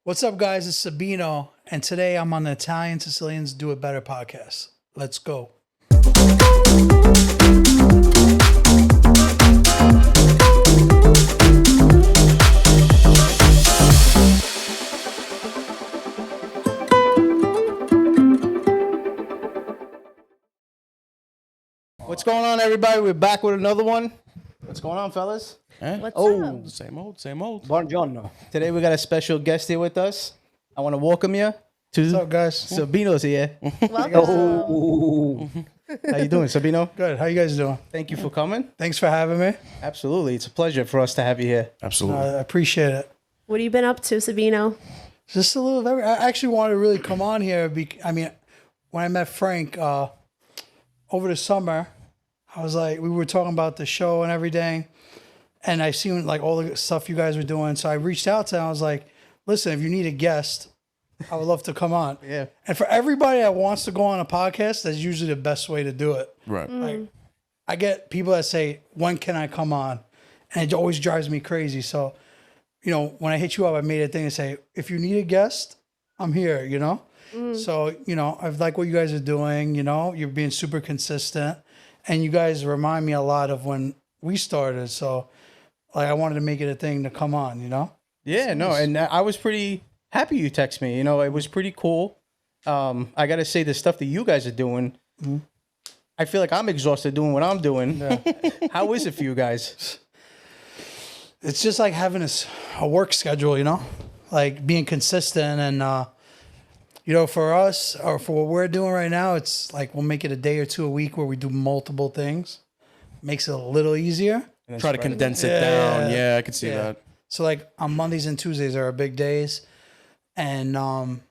What's up, guys? It's Sabino, and today I'm on the Italian Sicilians Do It Better podcast. Let's go. What's going on, everybody? We're back with another one. What's going on, fellas? What's up? Same old. Buongiorno. Today we got a special guest here with us. I want to welcome you to What's up, guys? Sabino's here. Welcome. How you doing, Sabino? Good. How you guys doing? Thank you for coming. Thanks for having me. Absolutely. It's a pleasure for us to have you here. Absolutely. I appreciate it. What have you been up to, Sabino? Just a little of every. I actually wanted to really come on here. When I met Frank over the summer, I was like, we were talking about the show and everything, and I seen like all the stuff you guys were doing. So I reached out to him. I was like, listen, if you need a guest, I would love to come on. Yeah. And for everybody that wants to go on a podcast, that's usually the best way to do it. Right. Like, I get people that say, when can I come on? And it always drives me crazy. So, when I hit you up, I made a thing to say, if you need a guest, I'm here, So, I like what you guys are doing, you're being super consistent. And you guys remind me a lot of when we started. So, like, I wanted to make it a thing to come on, Yeah, no, and I was pretty happy you text me. It was pretty cool. I got to say, the stuff that you guys are doing, I feel like I'm exhausted doing what I'm doing. Yeah. How is it for you guys? It's just like having a work schedule, like being consistent. And, for us or for what we're doing right now, it's like we'll make it a day or two a week where we do multiple things. Makes it a little easier. Try to condense it down. Yeah, I could see that. So like on Mondays and Tuesdays are our big days. And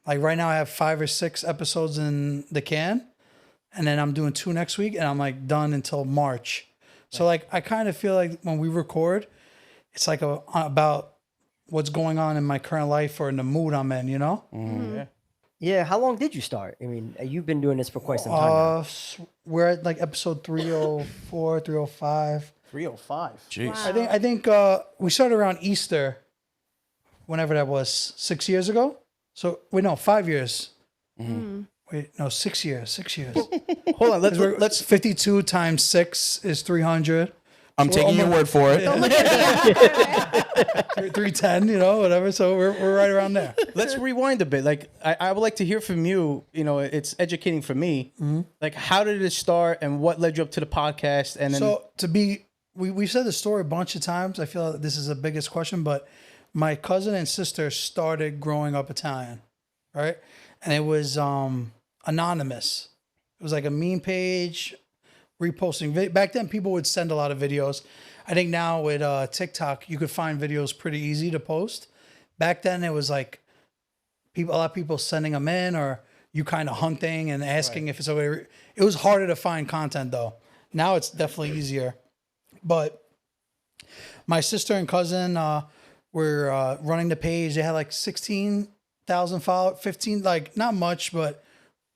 like right now I have 5 or 6 episodes in the can. And then I'm doing 2 next week and I'm like done until March. So like I kind of feel like when we record, it's like about what's going on in my current life or in the mood I'm in, Yeah. Yeah, how long did you start? I mean, you've been doing this for quite some time now. We're at like episode 304, 305. 305. Jeez. Wow. I think we started around Easter, whenever that was, 6 years ago. So wait, no, 5 years. Wait, no, 6 years. 6 years. Hold on, Let's 52 times 6 is 300. I'm taking your word for it. 310, whatever. So we're right around there. let's rewind a bit. Like I would like to hear from you. It's educating for me. Like, how did it start, and what led you up to the podcast? And then, we've said the story a bunch of times. I feel like this is the biggest question, but my cousin and sister started growing up Italian, right? And it was anonymous. It was like a meme page, reposting. Back then, people would send a lot of videos. I think now with TikTok, you could find videos pretty easy to post. Back then, it was like a lot of people sending them in, or you kind of hunting and asking if it's okay. It was harder to find content though. Now it's definitely easier. But my sister and cousin were running the page. They had like 16,000 followers, 15, like not much, but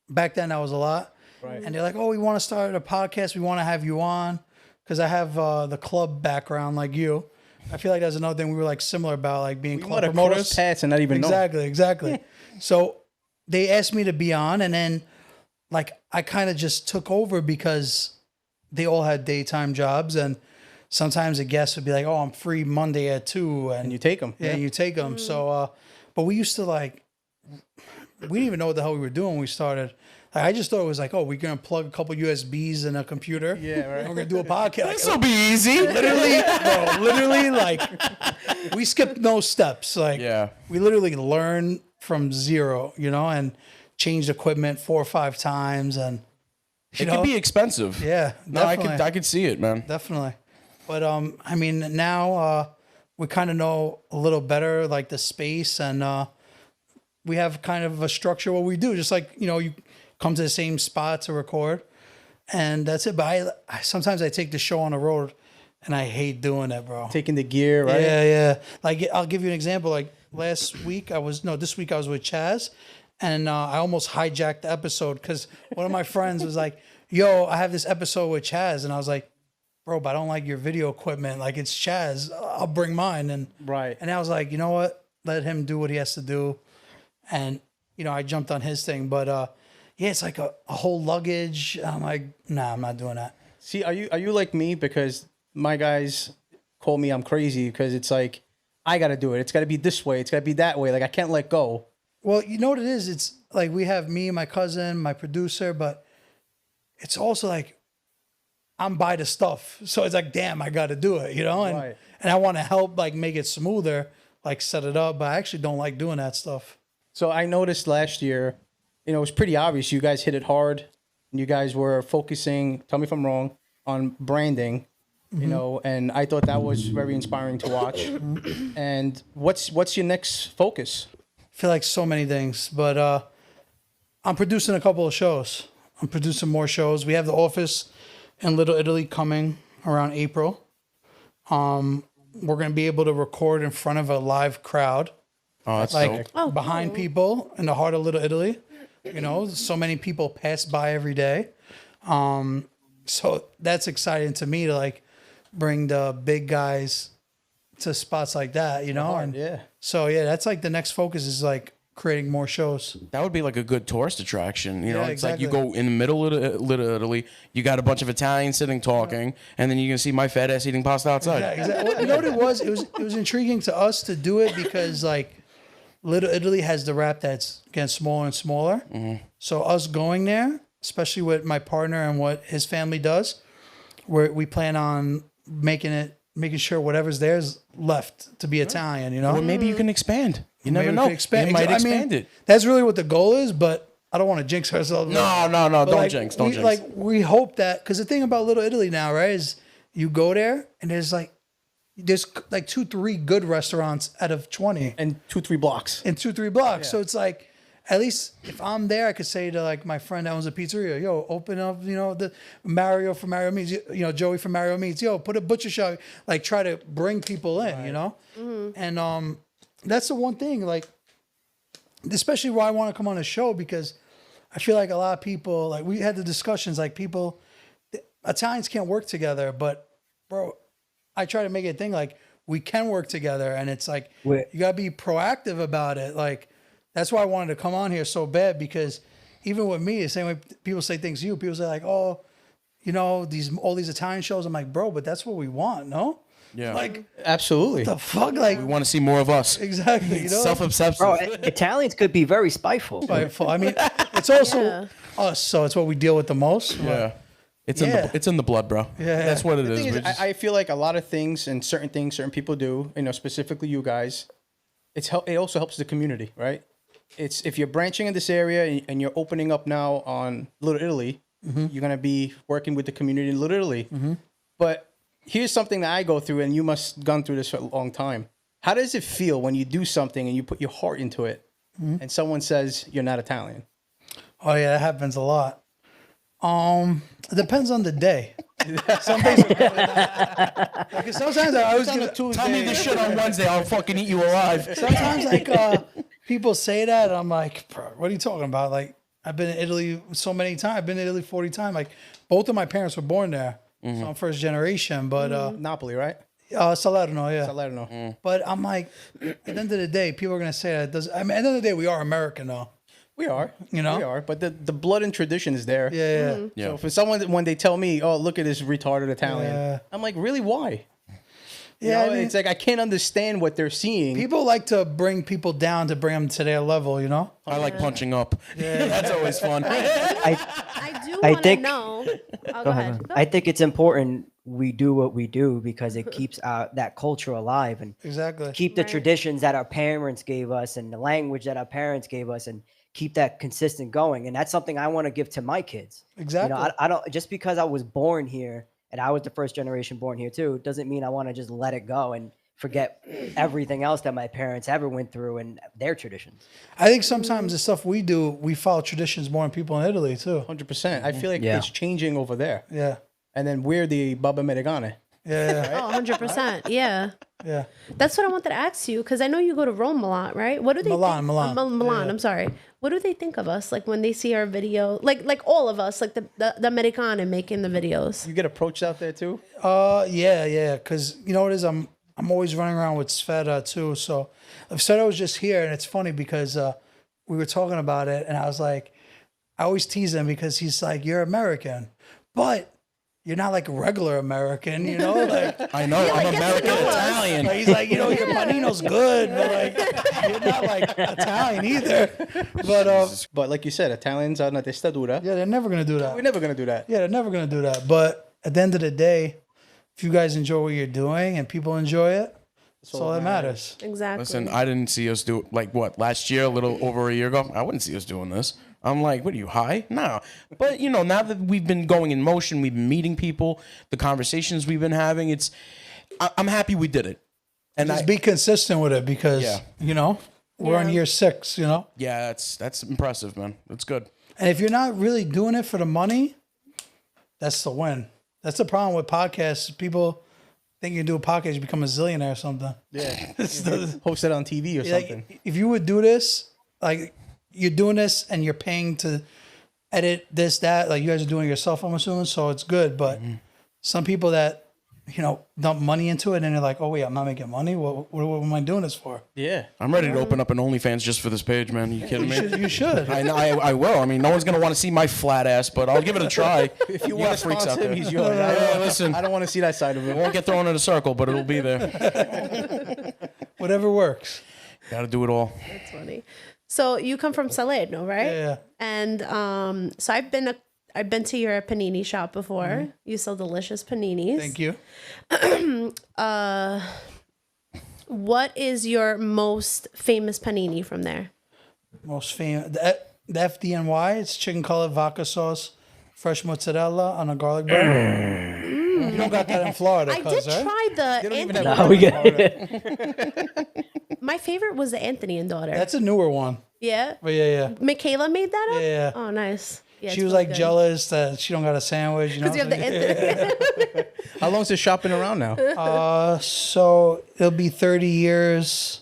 back then that was a lot. Right. And they're like, oh, we want to start a podcast. We want to have you on. Because I have the club background like you. I feel like that's another thing we were like similar about, like being club promoters. Paths and not even know. Exactly. So they asked me to be on, and then like I kind of just took over because they all had daytime jobs, and sometimes a guest would be like, oh, I'm free Monday at 2. And you take them. Yeah, you take them. So, but we used to like, we didn't even know what the hell we were doing when we started. I just thought it was like, oh, we're going to plug a couple USBs in a computer. Yeah, right. And we're going to do a podcast. This will be easy. Literally, like, we skipped no steps. Like, Yeah. we literally learned from zero, and changed equipment 4 or 5 times. And, It could be expensive. yeah, No, definitely. I could see it, man. Definitely. But, now we kind of know a little better, like, the space, and we have kind of a structure what we do. Just like, you come to the same spot to record, and that's it. But I sometimes I take the show on the road, and I hate doing it, bro. Taking the gear, right? Yeah. Like, I'll give you an example. Like this week I was with Chaz, and I almost hijacked the episode because one of my friends was like, yo, I have this episode with Chaz. And I was like, bro, but I don't like your video equipment. Like, it's Chaz. I'll bring mine. And Right. I was like, you know what? let him do what he has to do, and I jumped on his thing. But yeah, it's like a whole luggage. I'm like, nah, I'm not doing that. See, are you like me? Because my guys call me I'm crazy because it's like I got to do it. It's got to be this way. It's got to be that way. Like I can't let go. Well, you know what it is? It's like we have me, my cousin, my producer, but it's also like I'm by the stuff. So it's like, damn, I got to do it, And, Right. and I want to help like make it smoother, like set it up, but I actually don't like doing that stuff. So I noticed last year, it was pretty obvious you guys hit it hard. And you guys were focusing, tell me if I'm wrong, on branding, and I thought that was very inspiring to watch. And what's your next focus? I feel like so many things, but I'm producing a couple of shows. I'm producing more shows. We have The Office in Little Italy coming around April. We're going to be able to record in front of a live crowd, Oh, that's like dope. behind people in the heart of Little Italy. So many people pass by every day. So that's exciting to me to like bring the big guys to spots like that, And Yeah. so yeah, that's like the next focus is like creating more shows. That would be like a good tourist attraction. It's like you exactly. go in the middle of Little Italy, you got a bunch of Italians sitting talking, and then you can see my fat ass eating pasta outside. Yeah, exactly. Well, you know what it was? It was intriguing to us to do it because like Little Italy has the rap that's getting smaller and smaller. So us going there, especially with my partner and what his family does, we plan on making sure whatever's there is left to be Italian. Or maybe you can expand. You never Maybe we know. could expand. You might I mean, expand it. That's really what the goal is, but I don't want to jinx ourselves. No, But, don't like, jinx. Don't we, jinx. Like we hope that because the thing about Little Italy now, right, is you go there and there's like 2-3 good restaurants out of 20 And 2-3 blocks. in 2-3 blocks. So it's like at least if I'm there, I could say to like my friend that owns a pizzeria, yo, open up, the Mario from Mario Meats, Joey from Mario Meats, yo, put a butcher shop, like try to bring people in, and that's the one thing, like especially why I want to come on a show because I feel like a lot of people, like we had the discussions, like Italians can't work together, but bro, I try to make it a thing like we can work together, and it's like you gotta be proactive about it. Like that's why I wanted to come on here so bad because even with me, the same way people say things to you, people say like, oh, all these Italian shows. I'm like, bro, but that's what we want, no? Yeah. Like Absolutely. the fuck, like We want to see more of us. exactly, Self-obsessive. Bro, Italians could be very spiteful. Spiteful. I mean, it's also Yeah. us, so it's what we deal with the most. Yeah. It's Yeah. in the blood, bro. Yeah. That's what it The is. thing We're is, just- I feel like a lot of things and certain people do, specifically you guys, it also helps the community, right? It's if you're branching in this area and you're opening up now on Little Italy, you're gonna be working with the community in Little Italy. But here's something that I go through, and you must have gone through this for a long time. How does it feel when you do something and you put your heart into it, and someone says you're not Italian? Oh yeah, that happens a lot. It depends on the day. Some days, like, sometimes I always get Tell me this shit on Wednesday. I'll fucking eat you alive. sometimes like people say that, and I'm like, bro, what are you talking about? Like I've been in Italy so many times. I've been in Italy 40 times. Like both of my parents were born there, so I'm first generation. But Napoli, right? Salerno, yeah. Salerno. But I'm like, at the end of the day, people are gonna say that. At the end of the day, we are American, though. We are, You know? we are. But the blood and tradition is there. Yeah, yeah. So for someone when they tell me, "Oh, look at this retarded Italian," Yeah. I'm like, "Really? Why?" Yeah, I mean, it's like I can't understand what they're seeing. people like to bring people down to bring them to their level, I like punching up. That's always fun. I do I want to think- know. Oh, go ahead. Go I think it's important we do what we do because it keeps that culture alive and Exactly. keep the Right. traditions that our parents gave us and the language that our parents gave us and keep that consistent going. And that's something I want to give to my kids. Exactly. I don't just because I was born here and I was the first generation born here too, doesn't mean I want to just let it go and forget everything else that my parents ever went through and their traditions. I think sometimes the stuff we do, we follow traditions more than people in Italy too. 100%. I feel like Yeah. it's changing over there, Yeah, and then we're the Baba Americane. yeah, Oh, 100%. Yeah. yeah. That's what I wanted to ask you because I know you go to Rome a lot, right? What do they Milan, think? Milan. Milan, Yeah. I'm sorry. What do they think of us like when they see our video? Like all of us, like the Americana making the videos. You get approached out there too. Yeah. Because you know what it is, I'm always running around with Sveta too. So Sveta was just here, and it's funny because we were talking about it, and I was like, I always tease him because he's like, you're American, but you're not like a regular American, you know? Like, I know, I'm American Italian. he's like, you know, your panino's good, but like, you're not like Italian either. But like you said, Italians are not testadura. Yeah, they're never gonna do that. We're never gonna do that. Yeah, they're never gonna do that. But at the end of the day, if you guys enjoy what you're doing and people enjoy it, that's all that matters. Exactly. Listen, I didn't see us do like what last year, a little over a year ago. I wouldn't see us doing this. I'm like, what are you high? No, but you know, now that we've been going in motion, we've been meeting people, the conversations we've been having. I'm happy we did it, and Just be consistent with it because you know we're on year 6. You know, yeah, that's impressive, man. That's good. and if you're not really doing it for the money, that's the win. That's the problem with podcasts. People think you do a podcast, you become a zillionaire or something. Yeah. It's the- Post it on TV or something. like, if you would do this, like you're doing this and you're paying to edit this, that, like you guys are doing it yourself, I'm assuming, so it's good. But some people that, you know, dump money into it and they're like, oh wait, I'm not making money. What am I doing this for? Yeah. I'm ready to open up an OnlyFans just for this page, man. You kidding me? You should. I know, I will. I mean, no one's gonna want to see my flat ass, but I'll give it a try. If you want to freaks out sponsor him, there. he's yours. Yeah, listen, I don't want to see that side of it it. won't get thrown in a circle, but it'll be there. Whatever works. Got to do it all. That's funny. So you come from Salerno, right? Yeah. And so I've been to your panini shop before. You sell delicious paninis. Thank you. What is your most famous panini from there? Most famous. The FDNY, it's chicken cutlet, vodka sauce, fresh mozzarella on a garlic bread. You don't got that in Florida, I did cuz, right? try the don't even Anthony. have No, we get My favorite was the Anthony and daughter. That's a newer one. Yeah. But yeah. Michaela made that up? Yeah. Oh, nice. Yeah, She it's was really like good. jealous that she don't got a sandwich. You know Because you have what I'm the Anthony. How long's this shop been around now? So it'll be 30 years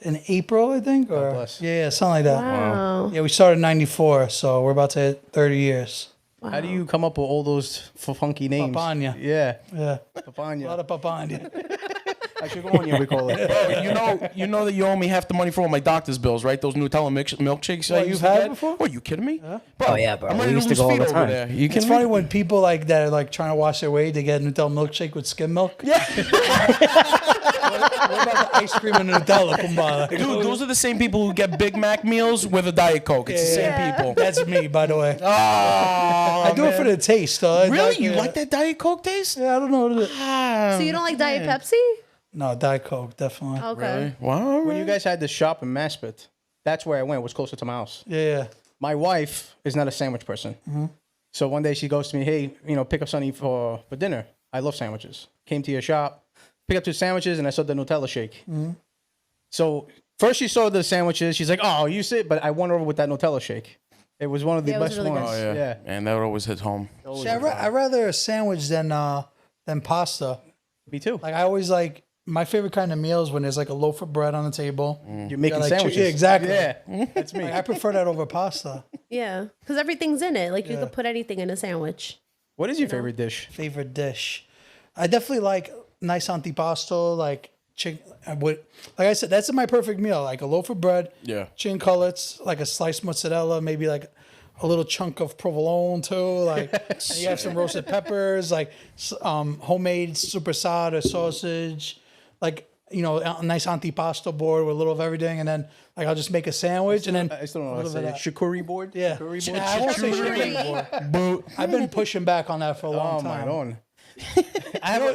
in April, I think. Or bless. yeah, something like that. Wow. Yeah, we started in 94, so we're about to hit 30 years. How do you come up with all those funky names? Papanya. Yeah. Yeah. A Papanya. lot of papanya. Chigonia, we call it. You know that you owe me half the money for all my doctor's bills, right? Those Nutella milkshakes I What, used you've to had get. before? What, you kidding me? Bro, Oh, yeah, bro. I'm We ready used to to lose go all feet the over time. there. You It's kidding funny me? when people like that are like trying to wash their weight, they get Nutella milkshake with skim milk. Yeah. What about the ice cream and Nutella? Kumbala? Dude, those are the same people who get Big Mac meals with a Diet Coke. It's the same Yeah. people. That's me, by the way. Oh, I do it for the taste, though. Really? You like that Diet Coke taste? Yeah, I don't know what it is. So you don't like Diet Pepsi? No, Diet Coke, definitely. Okay. Really? Wow. When you guys had the shop in Maspeth, that's where I went. It was closer to my house. Yeah. My wife is not a sandwich person. So one day she goes to me, hey, pick up something for dinner. I love sandwiches. Came to your shop, picked up 2 sandwiches, and I saw the Nutella shake. So first she saw the sandwiches. She's like, oh, you sit. But I won her over with that Nutella shake. It was one of the Yeah, it was best really ones. good. Oh, yeah. And that always hits home. See, I'd rather a sandwich than pasta. Me too. Like, I always like, my favorite kind of meal is when there's like a loaf of bread on the table. You're making like, sandwiches. yeah, exactly. Yeah, that's me. Like, I prefer that over pasta. Yeah. Because everything's in it. Like you could put anything in a sandwich. What is your favorite dish? Favorite dish. I definitely like nice antipasto, like chicken. Like I said, that's my perfect meal. Like a loaf of bread, Yeah. chicken cutlets, like a sliced mozzarella, maybe like a little chunk of provolone too. Like and you have some roasted peppers, like homemade supersada sausage, like a nice antipasto board with a little of everything, and then like I'll just make a sandwich and then I still don't know a what to little say. bit of that. Charcuterie board? Yeah. Charcuterie board? I won't say charcuterie board. I've been pushing back on that for a long Oh, my time. own.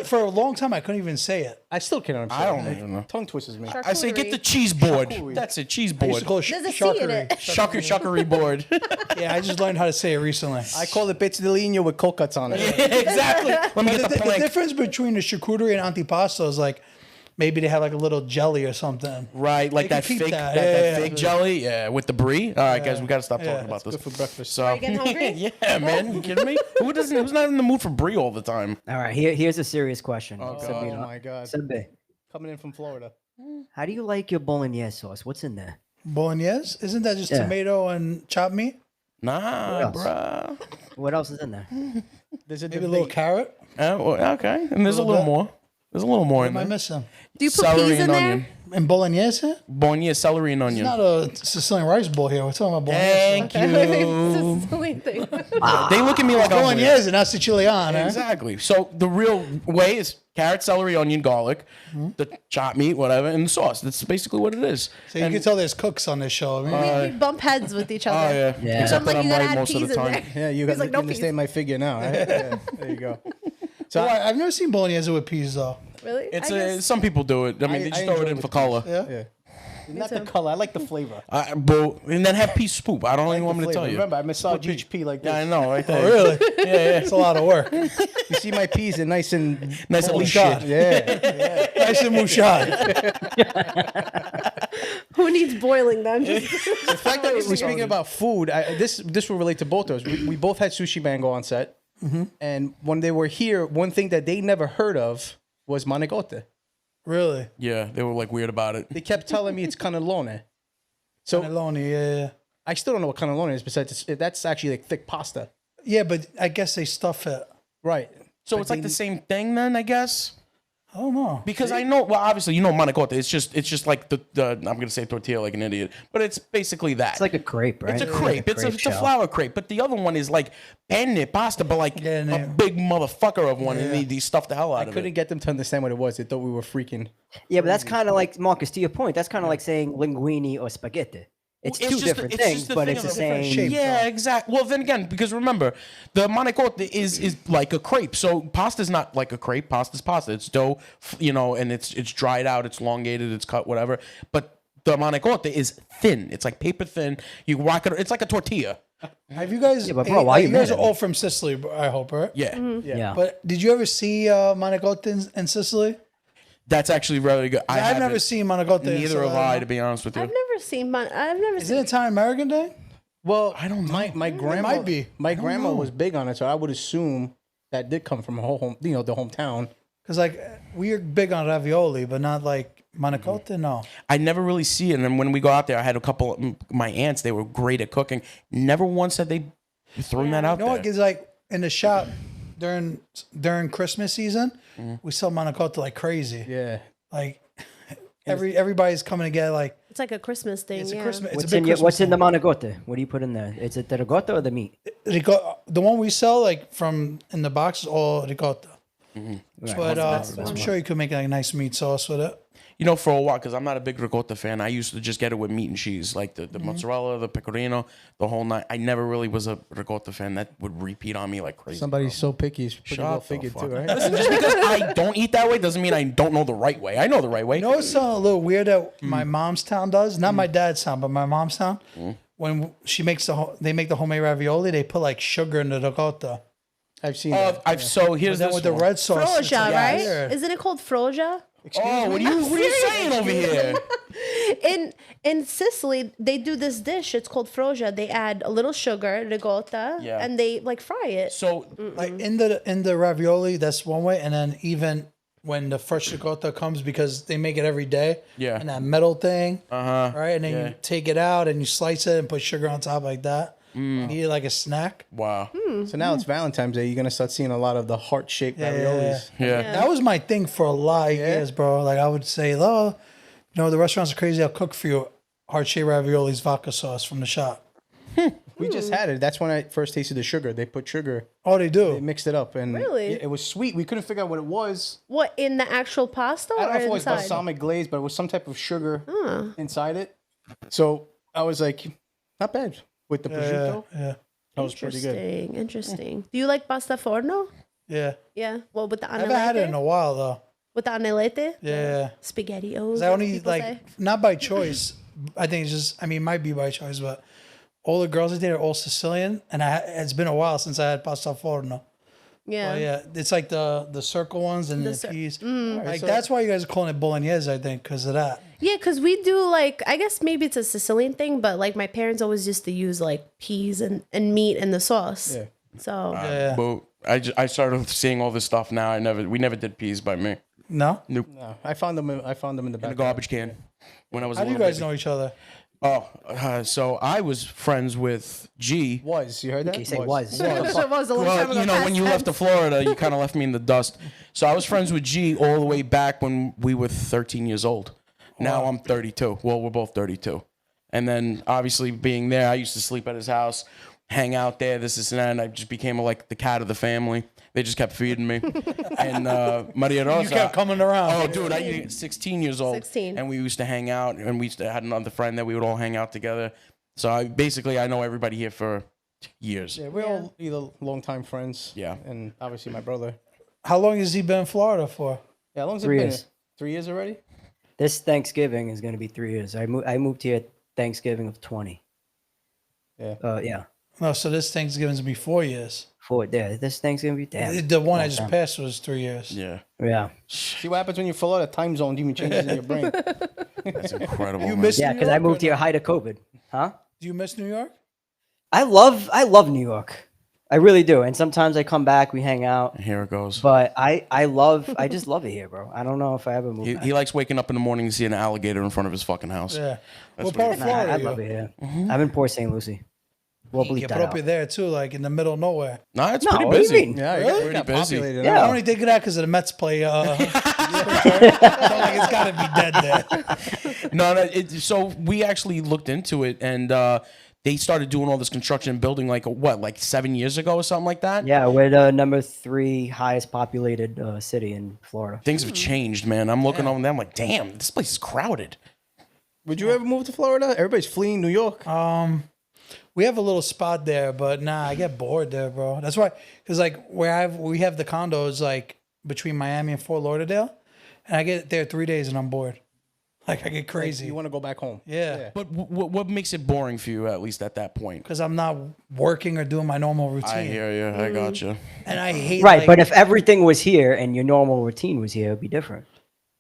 For a long time, I couldn't even say it. I still can't understand. I don't even know. Tongue twisters me. I say get the cheese board. That's it, cheese I used board. to call it There's a C in charcuterie. it. Shuckery board. Yeah, I just learned how to say it recently. I call it pezzi di legno with cold cuts on it. Exactly. Let me get the The plank. difference between the charcuterie and antipasto is like maybe they have like a little jelly or something. Right, like They that can keep fake, that. that, Yeah, that yeah, fake yeah. jelly, yeah, with the brie. All right, guys, we got to stop talking about this. Good for breakfast. So, Are you getting hungry? yeah, man, you kidding me? Who's not in the mood for brie all the time? All right, here's a serious question. Oh, Sabino. my God. Sabbe, Coming in from Florida. how do you like your bolognese sauce? What's in there? Bolognese? Isn't that just Yeah. tomato and chopped meat? Nah, else? bruh. What else is in there? There's a Maybe a little debate. carrot? Well, okay, and there's a little more. There's a little more What in am I there. missing? Do you put Celery peas in and there? onion. And bolognese? Bolognese, celery and It's onion. not a Sicilian rice bowl here. We're talking about bolognese. Thank you. It's a silly thing. They look at me like I'm weird. Bolognese, not Siciliana. Exactly. So the real way is carrot, celery, onion, garlic, the chopped meat, whatever, and the sauce. That's basically what it is. So you can tell there's cooks on this show. I mean, We bump heads with each Oh other. yeah. Yeah. Except So I'm like, that I'm you gotta right add most of peas the in time. there. Yeah, you He's got like, no understand my figure now. Right? Yeah, there you go. So well, I've never seen bolognese with peas though. Really? It's I guess- some people do it. I mean, they just throw it enjoy in it for with color. peas. Yeah. Yeah. Not too. the color. I like the flavor. But and then have pea soup. I don't even want me to Flavor. tell you. Remember, I massage each pea like this. Yeah, I know, right Oh, there. really? Yeah, It's a lot of work. You see my peas are nice and Nice and Holy lean shit. shit. yeah. Nice and mouchard. Who needs boiling then? Just The fact that we're speaking about food, this will relate to both of us. We both had Sushi Mango on set, and when they were here, one thing that they never heard of was manicotti. Really? Yeah, they were like weird about it. They kept telling me it's cannellone. So Cannelloni, yeah. I still don't know what cannellone is. Besides, that's actually like thick pasta, Yeah, but I guess they stuff it. right? So But it's like they- the same thing then, I guess. I don't know. Because I know, well, obviously, you know, manicotti. It's just like the I'm gonna say tortilla like an idiot, but it's basically that. It's like a crepe, right? It's a crepe. It's a shell. flour crepe. But the other one is like penne pasta, but like Yeah, a no. big motherfucker of one, and they stuff the hell out I of couldn't it. get them to understand what it was. They thought we were freaking. Yeah, but that's kind of like, Marcus, to your point, that's kind of like saying linguine or spaghetti. It's two just different it's just things, the but thing it's of the a different same. shape. Yeah, exactly. Well, then again, because remember, the manicotti is like a crepe. So pasta's not like a crepe. Pasta's pasta. It's dough, you know, and it's dried out, it's elongated, it's cut, whatever. But the manicotti is thin. It's like paper thin. You whack it. It's like a tortilla. Have you guys? Yeah, but bro, why you you guys mad are at me? all from Sicily, I hope, right? Yeah, Yeah. But did you ever see manicotti in Sicily? that's actually really good. I've never haven't. seen manicotti. in Neither Sicily. have I, to be honest with you. I've never seen. I've never Is seen. it Italian American thing? Well, I don't know. My grandma might be. My grandma was big on it, so I would assume that did come from her home, the hometown. Because like we're big on ravioli, but not like manicotti. No. I never really see it. And then when we go out there, I had a couple of my aunts. They were great at cooking. Never once had they thrown that out You know what? there. Because like in the shop during Christmas season, we sell manicotti like crazy. Yeah. Like everybody's coming to get like It's like a Christmas thing. it's a yeah. Christmas. It's What's a big in your, Christmas what's in the thing. manicotti? What do you put in there? Is it the ricotta or the meat? The one we sell like from in the box is all ricotta. Right. But best I'm one. sure you could make like a nice meat sauce with it. You know, for a while, because I'm not a big ricotta fan, I used to just get it with meat and cheese, like the Mm-hmm. mozzarella, the pecorino, the whole night. I never really was a ricotta fan. That would repeat on me like crazy. Somebody's so picky, is pretty well Shut the figured fuck too, up. right? Listen, just because I don't eat that way doesn't mean I don't know the right way. I know the right way. You know what's a little weird that my mom's town does? Not my dad's town, but my mom's town. When she makes they make the homemade ravioli, they put like sugar in the ricotta. I've seen that. So But here's then this with the one. red sauce, it's Froja, like right? weird. Isn't it called froja? Oh, what are you saying over here? In Sicily, they do this dish. It's called froja. They add a little sugar, ricotta, Yeah. and they like fry it. So Like in the ravioli, that's one way, and then even when the fresh ricotta comes, because they make it every day. Yeah. And that metal thing. Right, and then yeah. you take it out and you slice it and put sugar on top like that. And eat it like a snack. wow. So now it's Valentine's Day. You're gonna start seeing a lot of the heart-shaped raviolis. Yeah. That was my thing for a lot of years, bro. Like I would say, oh, you know, the restaurants are crazy. I'll cook for you heart-shaped raviolis, vodka sauce from the shop. We just had it. That's when I first tasted the sugar. They put sugar. Oh, they do. They mixed it up, and Really? it was sweet. We couldn't figure out what it was. What, in the actual pasta I don't or know if it was inside? balsamic glaze, but it was some type of sugar inside it. So I was like, not bad with the prosciutto. Yeah. That was pretty good. Interesting. Do you like pasta forno? Yeah. Yeah. Well, with the I haven't had it in anelete? a while though. With the anelete? Yeah. Spaghettios. 'Cause I as only people like say. not by choice. I think it's just. I mean, it might be by choice, but all the girls I date are all Sicilian, and it's been a while since I had pasta forno. Yeah. Oh yeah, it's like the circle ones and the, cir- peas. Like that's why you guys are calling it bolognese, I think, because of that. Yeah, because we do like, I guess maybe it's a Sicilian thing, but like my parents always used to use like peas and meat in the sauce. Yeah. So Yeah. But I started seeing all this stuff now. We never did peas by me. No. No, I found them in the In a back. garbage can when I was How a do you little guys baby. know each other? So I was friends with G. You heard that? Okay, say was. It was a long time Well, ago, you know, past when you left to tense. Florida, you kind of left me in the dust. So I was friends with G all the way back when we were 13 years old. Now I'm 32. Well, we're both 32. And then obviously being there, I used to sleep at his house, hang out there, this, and that. And I just became like the cat of the family. They just kept feeding me. And Maria Rosa. You kept coming around. Oh, dude, I was 16 years old. 16. And we used to hang out, and we used to had another friend that we would all hang out together. So I know everybody here for years. Yeah, we're all either longtime friends. Yeah. And obviously my brother. How long has he been in Florida for? Yeah, how long's 3 it been? years. 3 years already? This Thanksgiving is going to be 3 years. I moved here Thanksgiving of 20. Yeah. Yeah. No, so this Thanksgiving's be 4 years. This Thanksgiving be damn. The one I long just time. passed was 3 years. Yeah. Yeah. See what happens when you fill out a time zone even changes in your brain. That's incredible. You man. miss Yeah, New because I York moved or here no? height of COVID. Huh? Do you miss New York? I love New York. I really do. And sometimes I come back, we hang out. Here it goes. But I just love it here, bro. I don't know if I ever move back. He likes waking up in the morning and seeing an alligator in front of his fucking house. Yeah. That's What part of what Florida I are you? love it here. I'm in Port St. Lucie. We'll bleep You that put up out. with there too, like in the middle of nowhere. Nah, it's No, pretty what do you busy. mean? Yeah, Really? it got Pretty busy. populated. Yeah. I only think of that because of the Mets play. Like it's got to be dead there. No. So we actually looked into it, and they started doing all this construction and building like 7 years ago or something like that. Yeah, we're the number 3 highest populated city in Florida. Things have changed, man. I'm looking over there. I'm like, damn, this place is crowded. Would you ever move to Florida? Everybody's fleeing New York. We have a little spot there, but nah, I get bored there, bro. That's why, because like we have the condos like between Miami and Fort Lauderdale, and I get there 3 days and I'm bored. Like I get crazy. You want to go back home. Yeah. But what makes it boring for you, at least at that point? Because I'm not working or doing my normal routine. I hear you. I got you. And I hate Right, like- but if everything was here and your normal routine was here, it'd be different.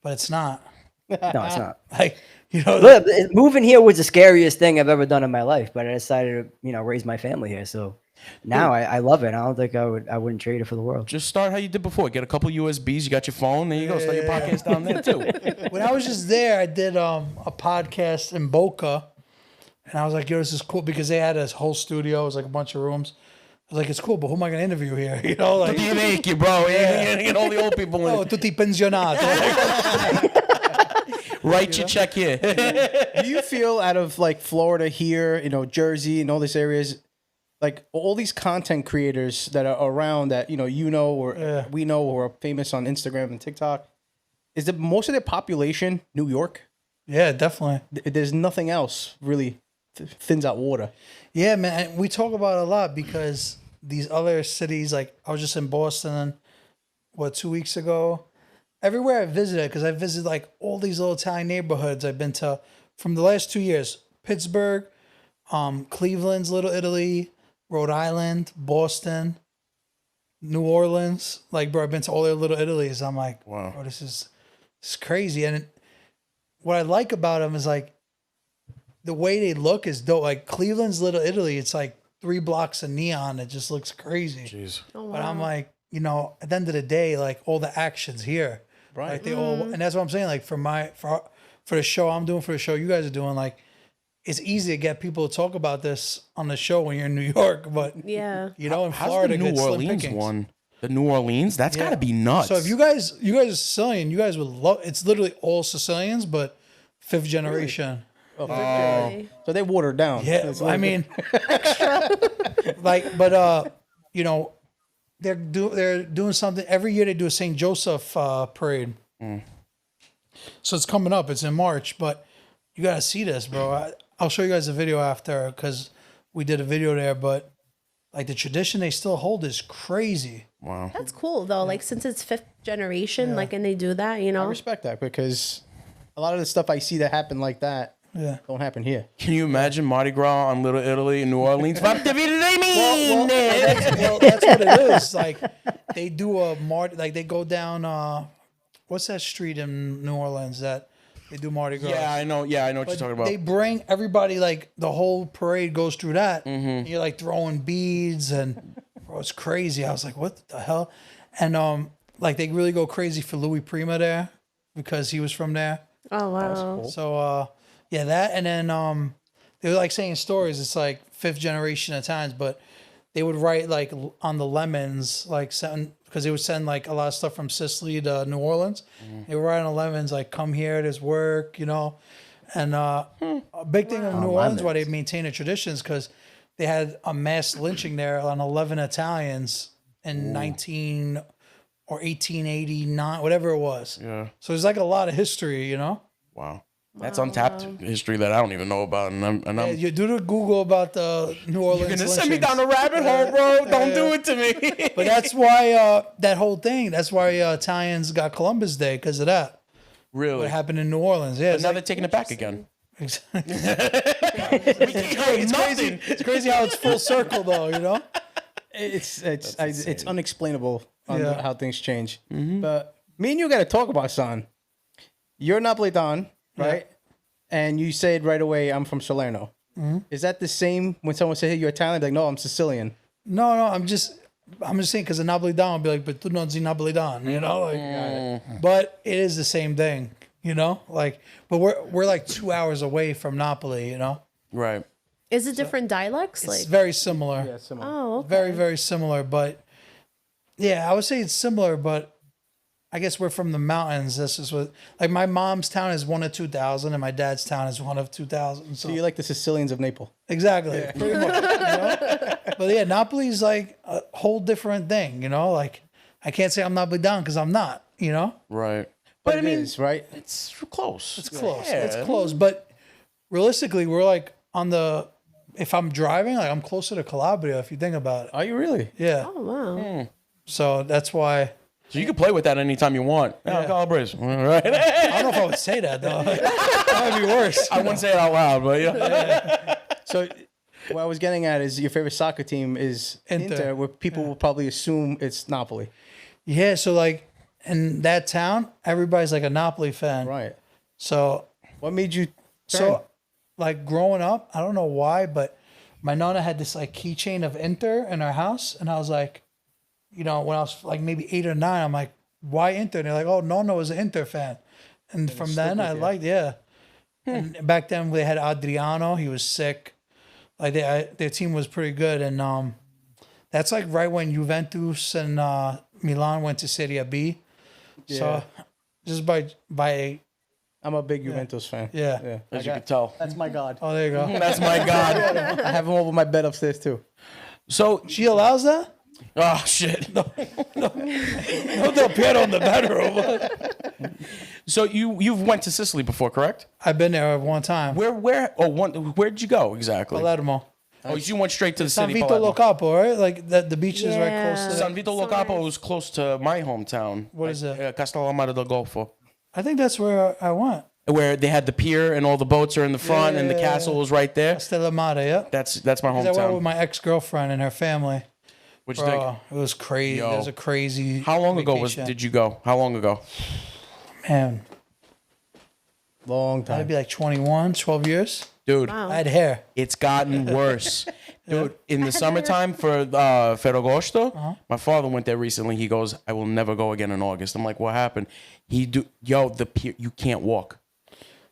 but it's not. No, it's not. Like, you know, Look, moving here was the scariest thing I've ever done in my life, but I decided to, raise my family here. So now I love it. I don't think I wouldn't trade it for the world. Just start how you did before. Get a couple USBs. You got your phone. There you go. Start your podcast down there too. when I was just there, I did a podcast in Boca, and I was like, "Yo, this is cool," because they had this whole studio. It was like a bunch of rooms. I was like, "It's cool, but who am I gonna interview here?" You know, like, What do you make you, bro? Yeah. Get all the old people in. "Oh, tutti pensionati." Write your check here. Do you feel out of like Florida here, Jersey and all these areas, like all these content creators that are around that, or we know or are famous on Instagram and TikTok, is the most of their population New York? Yeah, definitely. There's nothing else really thins out water. Yeah, man. And we talk about it a lot because these other cities, like I was just in Boston, 2 weeks ago. Everywhere I visited, because I visited like all these little Italian neighborhoods I've been to from the last 2 years. Pittsburgh, Cleveland's Little Italy, Rhode Island, Boston, New Orleans. Like, bro, I've been to all their Little Italies. I'm like, Wow. bro, this is crazy. And what I like about them is like the way they look is dope. Like Cleveland's Little Italy, it's like 3 blocks of neon. It just looks crazy. Jeez. Oh, But I'm wow. like, at the end of the day, like all the action's here. Right. Like they all, and that's what I'm saying. Like for the show I'm doing, for the show you guys are doing, like it's easy to get people to talk about this on the show when you're in New York, but Yeah. in How's Florida, the New it's slim Orleans pickings. one? The New Orleans? That's Yeah. got to be nuts. So if you guys are Sicilian, you guys would love. It's literally all Sicilians, but 5th generation. Really? So they watered down. Yeah, It's I like- mean, they're doing something every year. They do a St. Joseph parade. So it's coming up. It's in March, but you gotta see this, bro. I'll show you guys a video after because we did a video there. But like the tradition they still hold is crazy. Wow. That's cool though. Like since it's 5th generation, like, and they do that, I respect that because a lot of the stuff I see that happen like that Yeah. don't happen here. Can you imagine Mardi Gras on Little Italy in New Orleans? Well, that's what it is. Like they do like they go down. What's that street in New Orleans that they do Mardi Gras? Yeah, I know. Yeah, I know what But you're talking about. they bring everybody, like the whole parade goes through that. And you're like throwing beads and bro, it's crazy. I was like, what the hell? And like they really go crazy for Louis Prima there because he was from there. Oh wow. So yeah, that and then they were like saying stories. It's like fifth generation at times, but they would write like on the lemons, like send because they would send like a lot of stuff from Sicily to New Orleans. They would write on the lemons like, "Come here, there's work," And a big thing in New Orleans why they maintain the traditions because they had a mass lynching there on 11 Italians in 19 or 1889, whatever it was. Yeah. So there's like a lot of history, Wow. That's untapped history that I don't even know about, and I'm Yeah, you do the Google about the New Orleans. You're gonna send me lynchings. down a rabbit hole, bro. Don't do it to me. But that's why that whole thing. That's why Italians got Columbus Day because of that. Really? What happened in New Orleans? Yeah, But it's now like- they're taking it back again. it's crazy. It's crazy how it's full circle, though. It's unexplainable on Yeah. how things change. But me and you got to talk about son. You're Napolitan, right? And you said right away, I'm from Salerno. Is that the same when someone says, hey, you're Italian? Like, no, I'm Sicilian. No, I'm just saying because the Napolitan will be like, but tu non si Napolitan, But it is the same thing, Like, but we're like 2 hours away from Napoli, Right. Is it different dialects? It's Like, very similar. Yeah, similar. oh, okay. Very, very similar. But yeah, I would say it's similar, but I guess we're from the mountains. This is what, like, my mom's town is 1 of 2,000 and my dad's town is 1 of 2,000. So So you're like the Sicilians of Naples. exactly. Pretty much, But yeah, Napoli's like a whole different thing, Like, I can't say I'm Napolitan because I'm not, Right. But I it mean, is, right? it's close. It's close. Yeah. It's close. But realistically, we're like if I'm driving, like I'm closer to Calabria if you think about it. Are you really? Yeah. Oh, wow. So that's why. So you can play with that anytime you want. Yeah, Calabrese. All right. I don't know if I would say that though. That would be worse. I wouldn't say it out loud, but yeah. So what I was getting at is your favorite soccer team is Inter. Inter, where people will probably assume it's Napoli. Yeah. So like in that town, everybody's like a Napoli fan. Right. So What made you turn? so like growing up, I don't know why, but my nonna had this like keychain of Inter in our house, and I was like, when I was like maybe 8 or 9, I'm like, why Inter? And they're like, oh, Nonna was an Inter fan, and from then I liked, And back then they had Adriano. He was sick. Like their team was pretty good, and that's like right when Juventus and Milan went to Serie B. So just by I'm a big Juventus fan. Yeah. As you can tell. That's my god. oh, there you go. That's my God. I have him over my bed upstairs too. So, She allows that? oh shit. No Del Piero in the bedroom. So you've went to Sicily before, correct? I've been there one time. Where'd you go exactly? Palermo. Oh, you went straight to the San city. Vito Palermo. Lo Capo, right? Like the beach is right Yeah. close to San Vito Lo Capo was close to my hometown. What is it? Castellammare del Golfo, I think that's where I went. where they had the pier and all the boats are in the front and the castle was right there. Stella Mare, yeah. That's my I went with hometown. my ex-girlfriend and her family. What'd you think? Bro, it was crazy. Yo. It was a crazy How long ago vacation. did you go? How long ago? Man, Long that'd time. be like 21, 12 years. Dude, Wow. I had hair. it's gotten worse. Dude, in the summertime for Ferragosto, my father went there recently. He goes, I will never go again in August. I'm like, what happened? The pier, you can't walk.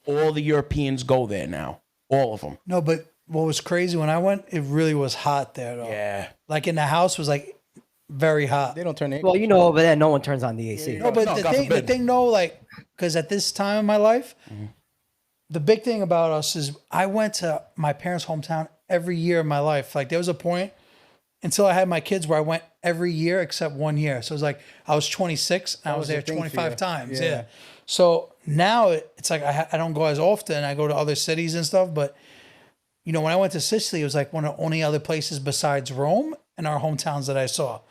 All the Europeans go there now. All of them. No, but what was crazy when I went, it really was hot there though. Yeah. Like in the house was like very hot. They don't turn it. Well, over there, no one turns on the AC. No, but No, the God thing, forbid. though, like, because at this time in my life, the big thing about us is I went to my parents' hometown every year of my life. Like, there was a point until I had my kids where I went every year except 1 year. So it was like I was 26 and I was was the there thing for 25 you. times. Yeah. Yeah. So now it's like I don't go as often. I go to other cities and stuff. But, when I went to Sicily, it was like one of the only other places besides Rome and our hometowns that I saw.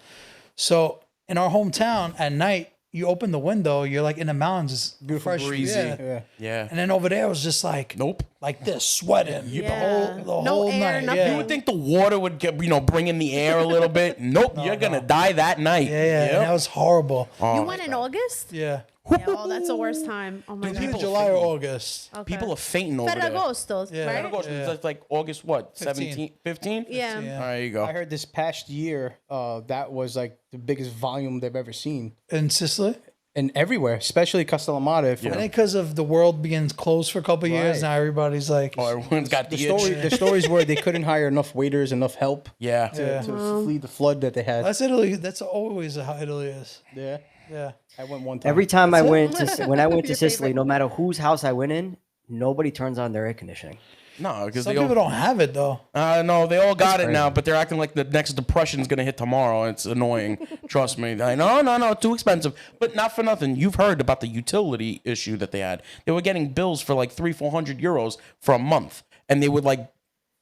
So in our hometown at night, you open the window, you're like in the mountains, it's Beautiful, fresh, breezy. yeah. Yeah. And then over there it was just like Nope. like this, sweating the Yeah. whole No whole air, night. nothing. Yeah. You would think the water would get, bring in the air a little bit. Nope. You're going to die that night. Yeah, and that was horrible. You went in August? Yeah. Yeah, oh, that's the worst time. Oh my Either god. people July or fainting. August. Okay. People are fainting over there. Ferragosto, Yeah. right? Ferragosto, Yeah. that's like August, what? 15. 17, 15? Yeah. Yeah. All right, there you go. I heard this past year, that was like the biggest volume they've ever seen. In Sicily? and everywhere, especially Castellamare. I think because of the world being closed for a couple of years, Right. now everybody's like, Oh, everyone's got the, The stories were they couldn't hire enough waiters, enough help Yeah. to flee the flood that they had. that's Italy. That's always how Italy is. Yeah, Yeah. I went one time. Every time I went to when I went to Your Sicily, favorite. no matter whose house I went in, nobody turns on their air conditioning. No, because Some they people all, don't have it though. no, they all got it now, crazy. but they're acting like the next depression's gonna hit tomorrow. It's annoying. Trust me. Like, no, too expensive. But not for nothing. You've heard about the utility issue that they had. They were getting bills for like 300-400 euros for a month, and they would like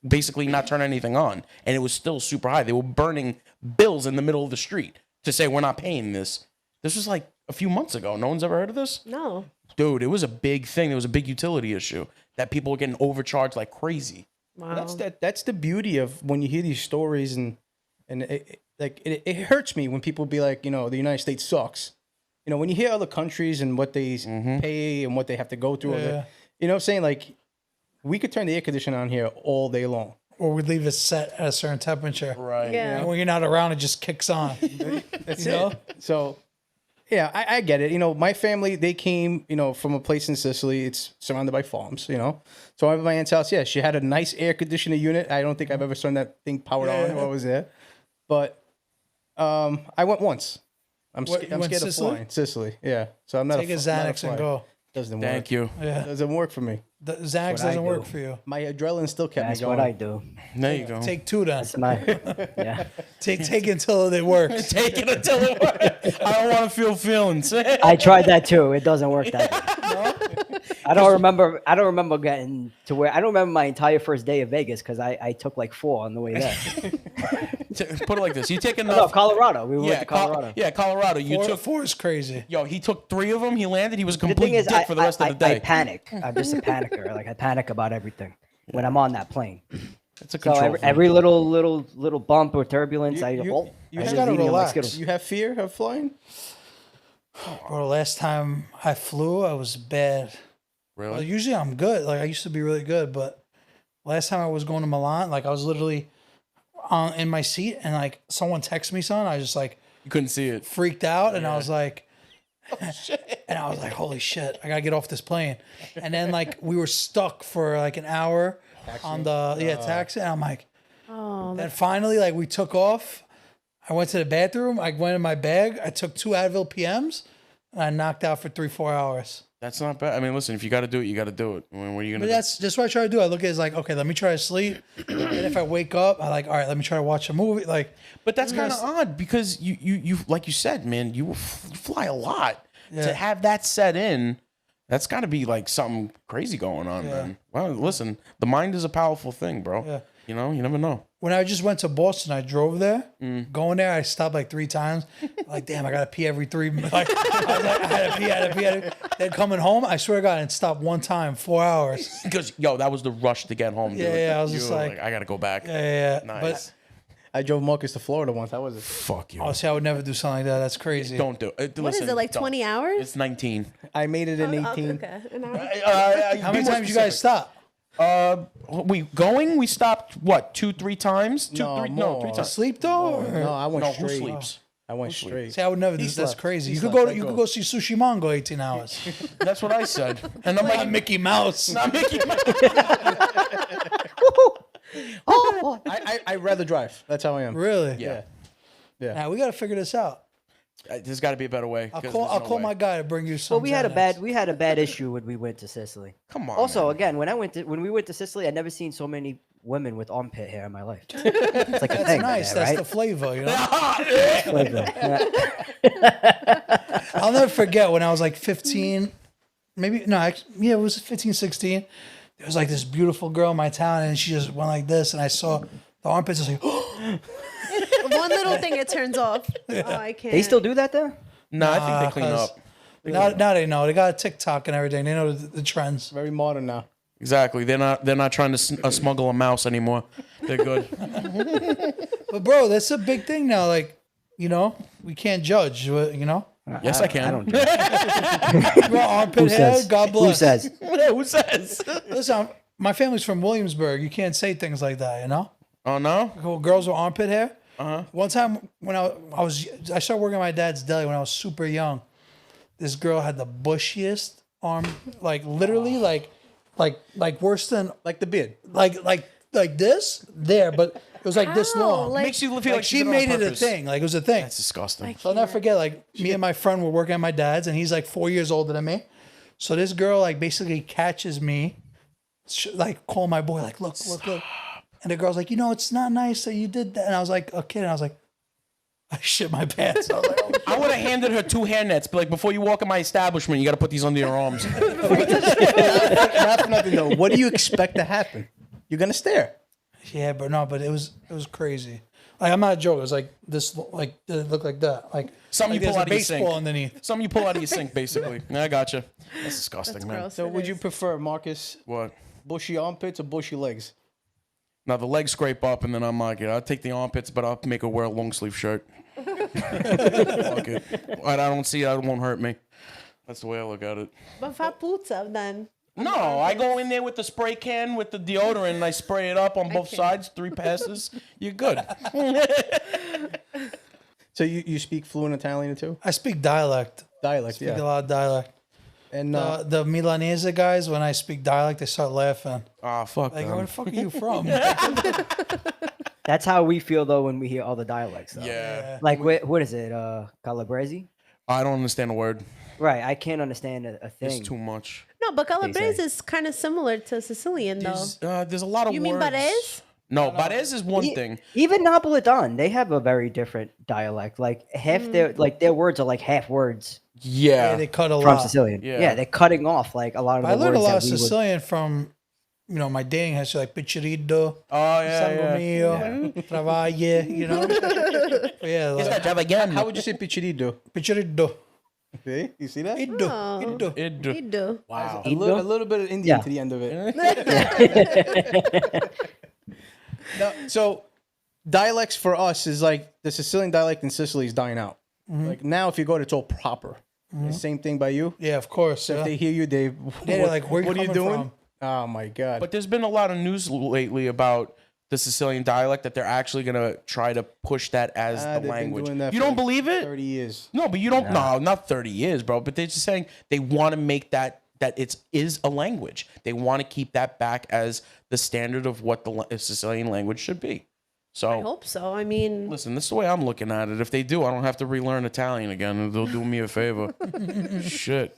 basically not turn anything on, and it was still super high. They were burning bills in the middle of the street to say we're not paying this. This was like a few months ago. No one's ever heard of this? No. Dude, it was a big thing. There was a big utility issue that people were getting overcharged like crazy. Wow. That's the beauty of when you hear these stories and it hurts me when people be like, the United States sucks. When you hear other countries and what they pay and what they have to go through, Yeah. you know what I'm saying? Like, we could turn the air conditioner on here all day long. Or we leave it set at a certain temperature. Right. Yeah. And when you're not around, it just kicks on. That's You know? it. So, yeah, I get it. My family, they came, from a place in Sicily. It's surrounded by farms, So I went to my aunt's house. Yeah, she had a nice air conditioner unit. I don't think I've ever seen that thing powered on while I was there. But I went once. I'm What, you scared went of Sicily? flying. Sicily, yeah. So I'm not Take a not a Xanax and flyer. go. Doesn't work. Thank you. Yeah. Doesn't work for me. The Xanax what I doesn't work do. for you. My adrenaline still kept That's me going. what I do. There you go. Take two then. That's my yeah. Take it until it works. Take it until it works. I don't want to feel feelings. I tried that too. It doesn't work that way. I don't remember getting to where I don't remember my entire first day of Vegas because I took like 4 on the way there. Put it like this: you take No, enough. Colorado. We went to Colorado. Colorado. You took. Four is crazy. Yo, he took 3 of them. He landed. He was a The complete thing is, dick for the rest of the day. I panic. I'm just a panicker. Like I panic about everything when I'm on that plane. It's a So control. every little bump or turbulence, I You I just just gotta eat 'em like relax. Skittles. You have fear of flying? Bro, the last time I flew, I was bad. Well, Really? usually I'm good. Like I used to be really good, but last time I was going to Milan, like I was literally in my seat and like someone texted me something. I just like You couldn't see it. freaked out and I was like, and I was like, holy shit, I gotta get off this plane. And then like we were stuck for like an hour on the taxi, and I'm like, Oh, then finally like we took off. I went to the bathroom. I went in my bag. I took 2 Advil PMs, and I knocked out for 3-4 hours. That's not bad. I mean, listen, if you got to do it, you got to do it. I mean, what are you But gonna do? that's just what I try to do. I look at it as like, okay, let me try to sleep. And if I wake up, I like, all right, let me try to watch a movie. Like, But that's kind of odd because you like you said, man, you fly a lot. Yeah. To have that set in, that's got to be like something crazy going on, man. Well, listen, the mind is a powerful thing, bro. Yeah. You know, you never know. when I just went to Boston, I drove there. Going there, I stopped like 3 times. Like, damn, I gotta pee every 3. Like, I was like, I had to pee. Then coming home, I swear to God, it stopped one time, 4 hours. Because that was the rush to get home. Dude. Yeah, I was You just were like- I gotta go back. Yeah. Nice. I drove Marcus to Florida once. That was it. Fuck you. But see, I would never do something like that. That's crazy. Don't do it. what is it, like 20 hours? It's 19. I made it in 18. Okay. An hour. How many times you guys stop? We stopped what 2-3 times? No, 3 more. times. Sleep though? Or? No, I went No, who straight. sleeps? I went straight. See, I would never do He this. That's slept. crazy. He You could slept. go. I You go. could go see Sushi Man go 18 hours. That's what I said. And I'm Not like, Mickey Mouse. not Mickey Mouse. I'd rather drive. That's how I am. Really? Yeah. Now we got to figure this out. There's got to be a better way. I'll 'cause call. there's I'll no call way. my guy to bring you some. Well, we had Xanax. a bad issue when we went to Sicily. Come on. Also, man. again, when we went to Sicily, I'd never seen so many women with armpit hair in my life. It's like a That's thing. nice. There, That's right? the flavor. You know. Yeah. I'll never forget when I was like 15, maybe no, it was 15, 16. There was like this beautiful girl in my town, and she just went like this, and I saw the armpits. I was like, One little thing, it turns off. Oh, I can't. They still do that there? No, I think they clean 'cause up. now they know. They got a TikTok and everything. They know the trends. Very modern now. Exactly. They're not trying to smuggle a mouse anymore. They're good. But bro, that's a big thing now. Like, you know, we can't judge. You know, Yes, I can. I don't judge. you got armpit Who hair. says? God bless. Who says? Who says? Listen, my family's from Williamsburg. You can't say things like that. You know. Oh no. Well, girls with armpit hair. One time when I started working at my dad's deli when I was super young. this girl had the bushiest arm, like literally, like worse than Like the beard. like this there, but it was like this How? long. Like- Makes you feel Like like she did made on it a purpose. thing. Like it was a thing. That's disgusting. So I'll never forget, like, me and my friend were working at my dad's, and he's like 4 years older than me. So this girl, like, basically catches me, like, call my boy, like, look. And the girl's like, you know, it's not nice that you did that. And I was like, a kid, and I was like, I shit my pants. I was like, oh, I would have handed her 2 hairnets, but like before you walk in my establishment, you got to put these under your arms. Not for nothing though. What do you expect to happen? You're gonna stare. yeah, but it was crazy. Like, I'm not joking. It was like this, like, it looked like that. Like, Something like you pull there's a out of your baseball sink. underneath. Something you pull out of your sink, basically. I gotcha. That's disgusting, That's man. gross. So It would you is. prefer, Marcus, What? bushy armpits or bushy legs? Now the legs scrape up, and then I'm like, I'll take the armpits, but I'll make her wear a long sleeve shirt. Fuck it. I don't see it. It won't hurt me. That's the way I look at it. But Faputa then. No, I go in there with the spray can with the deodorant, and I spray it up on both sides. 3 passes. You're good. So you speak fluent Italian too? I speak dialect. Dialect, Speak a yeah. lot of dialect. And The Milanese guys, when I speak dialect, they start laughing. Ah, fuck Like, them. where the fuck are you from? That's how we feel though when we hear all the dialects. Though. Yeah. Like what is it? Calabrese? I don't understand a word. Right. I can't understand a thing. It's too much. No, but Calabrese say. is kind of similar to Sicilian though. There's a lot of You words. mean Barese? No, Barese is one E- thing. Even Napolitan, they have a very different dialect. Like half their words are like half words Yeah, Yeah. they cut a from lot. Sicilian. Yeah. Yeah. They're cutting off like a lot of the I learned a words lot of that we would. Sicilian from, you know, my dating history, like Picciriddo, Oh, yeah. Sangue mio, Travaglie, you know? Yeah, like, how would you say pichirido? Picciriddo. See? You see that? Iddo. Oh. Iddo. You do. Wow. A little bit of Indian Yeah. to the end of it. No, so dialects for us is like the Sicilian dialect in Sicily is dying out. Like now, if you go, it's all proper. The same thing by you. Yeah, of course. So if Yeah. they hear you, they They're like, where you what are you coming doing? from? Oh my god! But there's been a lot of news lately about the Sicilian dialect that they're actually going to try to push that as they've the been language. doing that You for don't believe it? 30 years. No, but you don't. No, not 30 years, bro. But they're just saying they want to make that it is a language. They want to keep that back as the standard of what the Sicilian language should be. So I hope so. I mean, listen, this is the way I'm looking at it. If they do, I don't have to relearn Italian again. They'll do me a favor. Shit.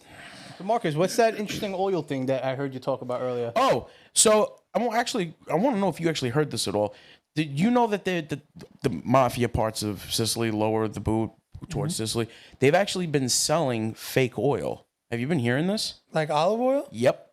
So Marcus, what's that interesting oil thing that I heard you talk about earlier? Oh, so I want to know if you actually heard this at all. Did you know that the mafia parts of Sicily, lower the boot towards Sicily, they've actually been selling fake oil? Have you been hearing this? Like olive oil? Yep.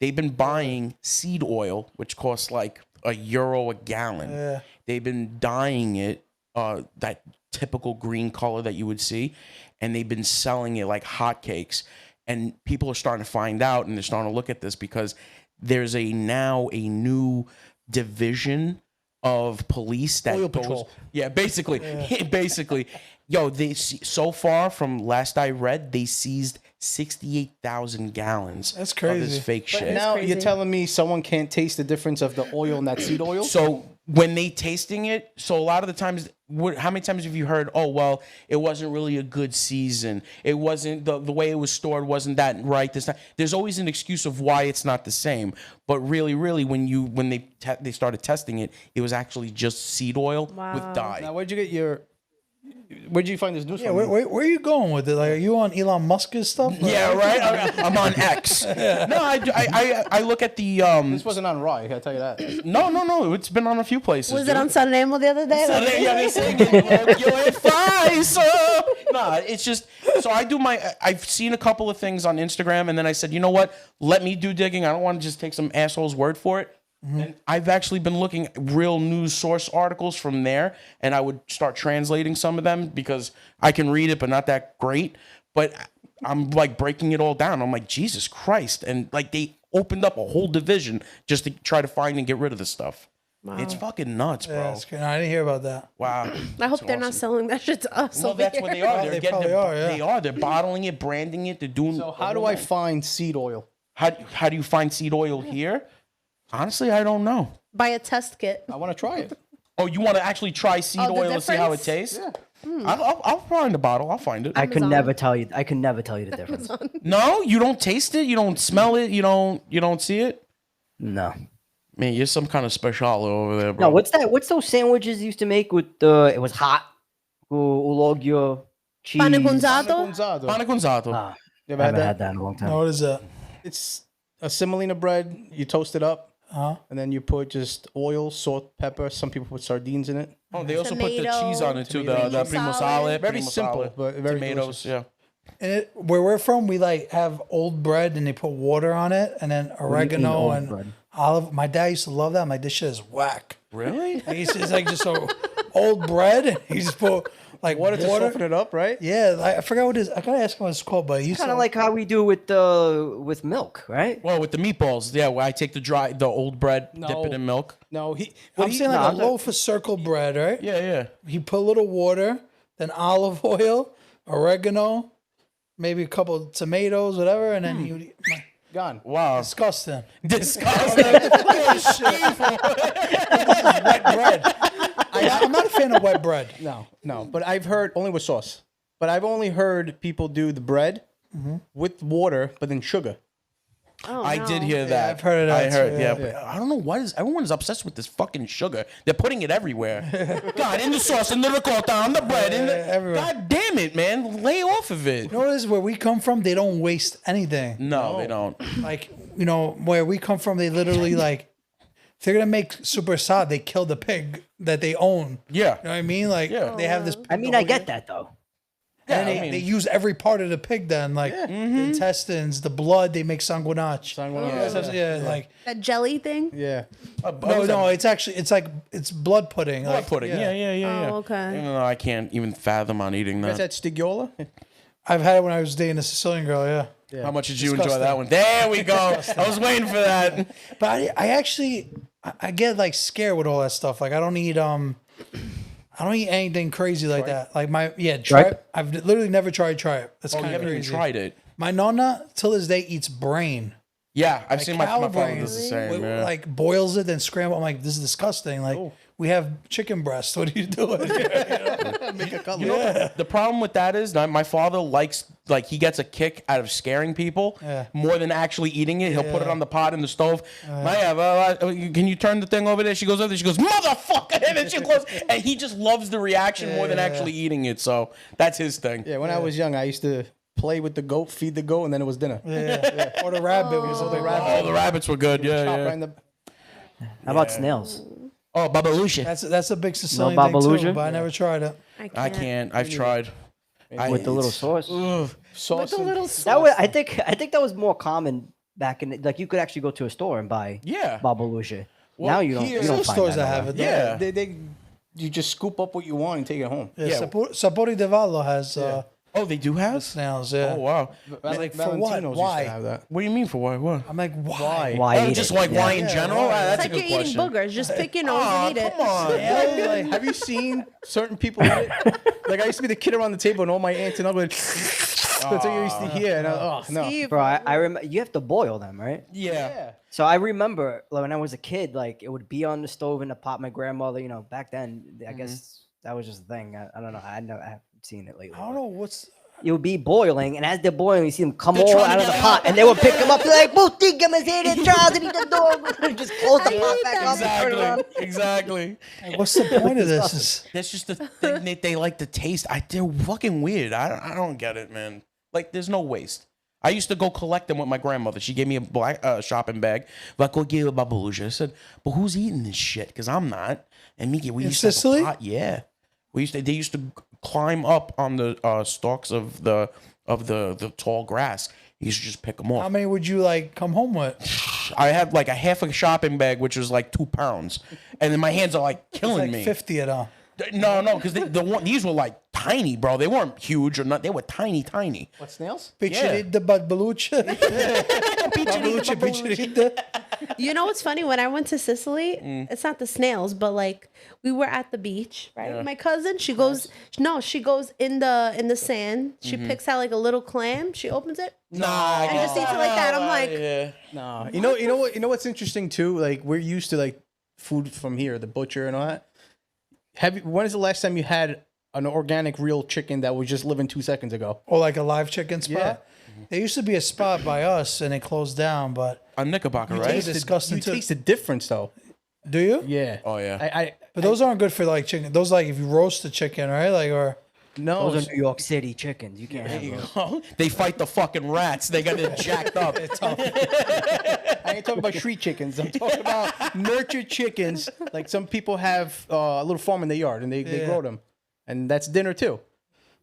They've been buying seed oil, which costs like €1 a gallon. Yeah. They've been dyeing it that typical green color that you would see, and they've been selling it like hotcakes. And people are starting to find out, and they're starting to look at this because there's now a new division of police that Oil goes, patrol. yeah, basically, basically, yo, so far from last I read, they seized 68,000 gallons. That's Of crazy. this fake shit. Now crazy. you're telling me someone can't taste the difference of the oil and that seed oil? So when they tasting it, so a lot of the times, how many times have you heard, oh, well, it wasn't really a good season. It wasn't, the way it was stored wasn't that right this time. There's always an excuse of why it's not the same. But really, when they started testing it, it was actually just seed oil with dye. Now, where'd you find this news Yeah, from? where are you going with it? Like, are you on Elon Musk's stuff? Yeah, right? I'm on X. No, I look at the... This wasn't on Raw, I gotta tell you that. No. It's been on a few places. was it on Sanremo the other day? Yeah, they sing it. You're fine, sir. Nah, it's just so I've seen a couple of things on Instagram, and then I said, you know what? Let me do digging. I don't want to just take some asshole's word for it. And I've actually been looking at real news source articles from there, and I would start translating some of them because I can read it, but not that great. But I'm like breaking it all down. I'm like, Jesus Christ. And like they opened up a whole division just to try to find and get rid of this stuff. Wow. It's fucking nuts, bro. Yeah, that's great. No, I didn't hear about that. Wow. I hope It's they're not awesome. selling that shit to us. Well, over that's here. what they are. Oh, They're they getting probably it. are, yeah. They are. They're bottling it, branding it. They're doing. So how do I find seed oil? How do you find seed oil here? Honestly, I don't know. Buy a test kit. I want to try it. Oh, you want to actually try seed Oh, the oil and see how it difference? tastes? Yeah. I'll find the bottle. I'll find it. I could Amazon. never tell you. I could never tell you the difference. No, you don't taste it. You don't smell it. You don't see it. No. Man, you're some kind of special over there, bro. No. What's that? What's those sandwiches you used to make with the? It was hot. Ulogio cheese. Pane con zato? Gonzalo. Pane con zato. Ah, You I ever haven't had had that? that in a long time. No, what is that? It's a semolina bread. You toast it up, Huh? and then you put just oil, salt, pepper. Some people put sardines in it. Oh, they also put the Tomato, cheese on it too. The tomato primo salad. salad. Very primo simple, salad, but very tomatoes. delicious. Yeah. And where we're from, we like have old bread and they put water on it and then oregano old and bread? olive. My dad used to love that. I'm like, this shit is whack. Really? It's like just so old bread. He just put like Water to soften it up, right? Yeah, I forgot what it is. I gotta ask him what it's called, but he's Kind of like how we do with milk, right? Well, with the meatballs, yeah. Where I take the old bread, dip No. it in milk. No, I'm saying like no, a I'm not- loaf of circle bread, right? Yeah, yeah. He put a little water, then olive oil, oregano, maybe a couple of tomatoes, whatever, and then he would eat. gone. Wow. Disgusting. Disgusting. Wet bread. I'm not a fan of wet bread. No. But I've heard only with sauce. But I've only heard people do the bread with water, but then sugar. Oh, I no. did hear that. I've heard of that I heard, too, yeah. yeah. But I don't know what is. Everyone's obsessed with this fucking sugar. They're putting it everywhere. God, in the sauce, in the ricotta, on the bread, in the. everywhere. God damn it, man! Lay off of it. You know what it is? Where we come from, they don't waste anything. No, they don't. Like, you know, where we come from, they literally like, if they're gonna make super salad, they kill the pig that they own. Yeah. You know what I mean? Like, Yeah. they have this. I mean, I get that though. And Yeah, they, I mean- they use every part of the pig then, like the intestines, the blood, they make sanguinach. Yeah, like That jelly thing? Yeah. no, it's actually it's blood pudding. Blood like, pudding. Yeah. Oh, okay. Even though I can't even fathom on eating You guys that. had stigiola? I've had it when I was dating a Sicilian girl. Yeah, How much did you enjoy Disgusting. that one? There we go. I was waiting for that. but I actually I get like scared with all that stuff. Like I don't eat anything crazy like that. Like tripe. Tripe? I've literally never tried tripe. That's Oh, you kind of haven't crazy. even tried it. My nonna till this day eats brain. Yeah, I've seen my cow father brain. does the same. With- Yeah. Like boils it then scramble. I'm like, this is disgusting. Like we have chicken breast. What are you doing? You know, the problem with that is that my father likes, like, he gets a kick out of scaring people more than actually eating it. He'll put it on the pot in the stove. Can you turn the thing over there? She goes over there. She goes, motherfucker! And then she goes, and he just loves the reaction more than actually eating it. So that's his thing. Yeah, when I was young, I used to play with the goat, feed the goat, and then it was dinner. Or the rabbit. So the Oh, rabbit the rabbits were good. Yeah, chop yeah. right in the How about snails? Oh, babalusha. That's a big Sicilian thing too, babaluja? but I never tried it. I can't. I've tried. With the little sauce. sauce. The and- little That was, I think that was more common back in the, like you could actually go to a store and buy Yeah. babalusha. Now you don't. here- You don't Some find stores that that have nowhere. it. Though. Yeah. you just scoop up what you want and take it home. Yeah. Sapori di Vallo has Oh, they do have? snails. Yeah. Oh, wow. Like, for what? Valentino's Why? used to have that. What do you mean for why? What? I'm like, why? Why Oh, eat just it? like Yeah. why in general? That's It's a like good you're question. eating boogers. Just pick your nose Aw, and eat it. come on. Yeah, like, Have you seen certain people eat it? Like I used to be the kid around the table and all my aunts and uncles. That's what you used to hear. And no. Steve. Bro, I remember you have to boil them, right? Yeah. So I remember like, when I was a kid, like it would be on the stove in the pot. My grandmother, you know, back then, I guess that was just a thing. I don't know. I haven't seen it lately. I don't know what's. It would be boiling, and as they're boiling, you see them come They're all trying out to of the get pot, out. and they would pick them up. They're like, "Boutiga Mercedes, Charles, and the door." Just close the pot back up and turn it on. Exactly. What's the point of this? Is That's just the thing that they like to taste. They're fucking weird. I don't get it, man. Like, there's no waste. I used to go collect them with my grandmother. She gave me a black shopping bag. Like, go get a babaluja. I said, but who's eating this shit? Because I'm not. And Miki, we In used to have a Sicily? pot. Yeah. They used to climb up on the stalks of the tall grass. You used to just pick them how off. many would you like come home with? I had like a half a shopping bag, which was like 2 pounds. And then my hands are like killing Like me. 50 of them. No, because these were like tiny, bro. They weren't huge or not. They were tiny. What, snails? Picciolita, babalucha. Babalucha, picciolita. You know what's funny? When I went to Sicily, it's not the snails, but like we were at the beach, right? Yeah. My cousin, she goes in the sand. She picks out like a little clam. She opens it. Nah, And just eats it like that. I'm like, yeah. No. You know what's interesting too? Like we're used to like food from here, the butcher and all that. When is the last time you had an organic real chicken that was just living 2 seconds ago. Or like a live chicken spot. Yeah. There used to be a spot by us, and it closed down. But On Knickerbocker, taste right? it. Disgusting You too. taste the difference though. do you? Yeah. Oh, yeah. But those aren't good for like chicken. Those like if you roast the chicken, right? Like or No. Those are New York City chickens. You can't have those. They fight the fucking rats. They got it jacked up. I ain't talking about street chickens. I'm talking about nurtured chickens. Like some people have a little farm in their yard and they grow them, and that's dinner too.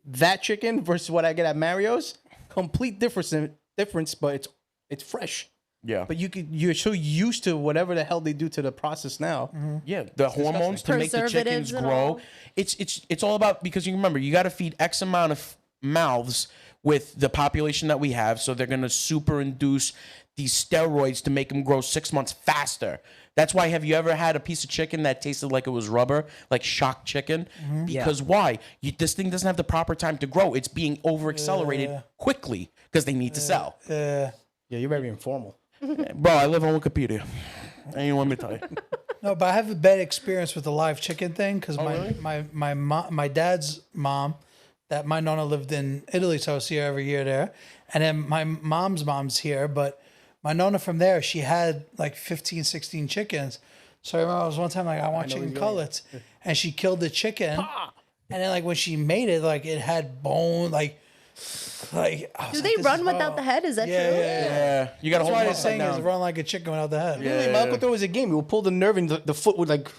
That chicken versus what I get at Mario's, complete difference, but it's fresh. Yeah. But you're so used to whatever the hell they do to the process now. Yeah, the hormones to make the chickens Preservatives and grow. all. It's all about, because you remember, you got to feed X amount of mouths with the population that we have, so they're going to super induce these steroids to make them grow 6 months faster. That's why, have you ever had a piece of chicken that tasted like it was rubber, like shock chicken? Because why? This thing doesn't have the proper time to grow. It's being over accelerated quickly because they need to sell. Yeah, you're very informal. Bro, I live on Wikipedia. I ain't want me to tell you. no. But I have a bad experience with the live chicken thing because my dad's mom, that my nonna lived in Italy, so I was here every year there, and then my mom's here, but my nonna from there, she had like 15, 16 chickens. So I remember I was one time like, I want chicken cutlets, and she killed the chicken, and then like when she made it, like it had bone, like. Do they run without the head? Is that true? Yeah, you got to That's hold why it they're upside saying is down. run like a chicken without the head. Really, my uncle thought it was a game. He would pull the nerve and the foot would like.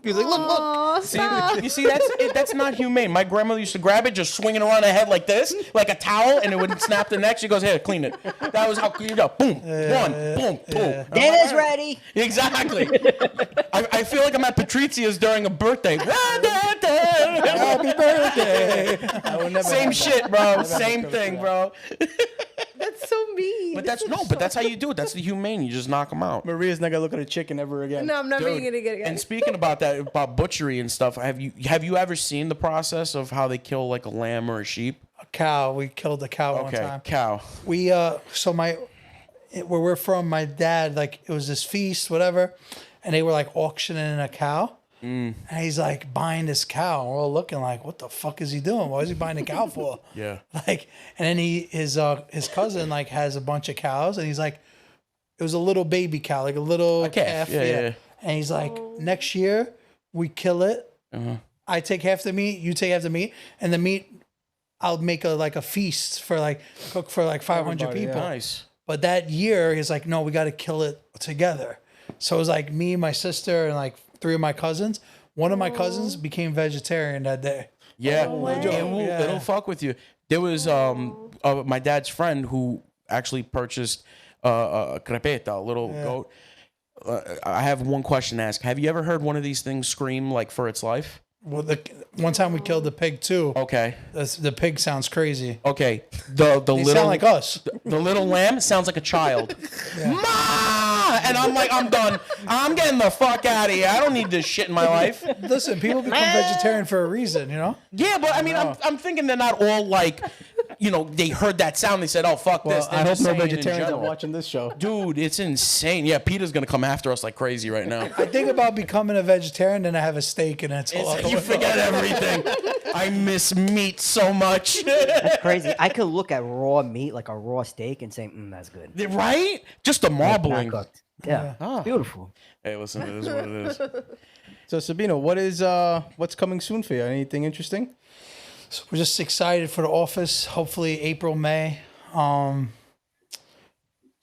He was like, look. Oh, stop. You see, that's not humane. My grandmother used to grab it, just swing it around her head like this, like a towel, and it would snap the neck. She goes, "Here, clean it." That was how you go. Boom, one, boom, boom. Dinner's ready. Exactly. I feel like I'm at Patrizia's during a birthday. Happy birthday! I would never Same have that. shit, bro. Same thing, bro. That's so mean. But that's how you do it. That's the humane. You just knock them out. Maria's not gonna look at a chicken ever again. No, I'm never Dude, gonna get it again. And speaking about that, about butchery and stuff, have you ever seen the process of how they kill like a lamb or a sheep? A cow. We killed a cow one Okay, time. cow. We so where we're from, my dad, like it was this feast, whatever, and they were like auctioning a cow. And he's like buying this cow. And we're all looking like, what the fuck is he doing? What is he buying a cow for? Yeah. Like, and then his cousin like has a bunch of cows, and he's like, it was a little baby cow, like a little calf. Yeah. And he's like, next year we kill it. I take half the meat, you take half the meat, and the meat I'll make a feast for like cook for like 500 Everybody, people. Nice. But that year he's like, no, we got to kill it together. So it was like me, my sister, and like 3 of my cousins. One of my cousins became vegetarian that day. Yeah, way. it'll fuck with you. There was my dad's friend who actually purchased a crepeta, a little goat. I have one question to ask. Have you ever heard one of these things scream like for its life? Well, one time we killed the pig too. Okay. The pig sounds crazy. Okay. The They little sound like us. The little lamb sounds like a child. Ma! And I'm like, I'm done. I'm getting the fuck out of here. I don't need this shit in my life. Listen, people become vegetarian for a reason, you know? Yeah, but I mean, I'm thinking they're not all like, they heard that sound. They said, oh, fuck this. They're I hope just no saying in vegetarians are general. watching this show. Dude, it's insane. Yeah, Peter's going to come after us like crazy right now. I think about becoming a vegetarian, then I have a steak, and it's all. You forget everything. I miss meat so much. That's crazy. I could look at raw meat, like a raw steak, and say, that's good. Right? Just the Not marbling. cooked. Yeah. Ah. Beautiful. Hey, listen, it is what it is. So Sabino, what's coming soon for you? Anything interesting? So we're just excited for the office. Hopefully April, May.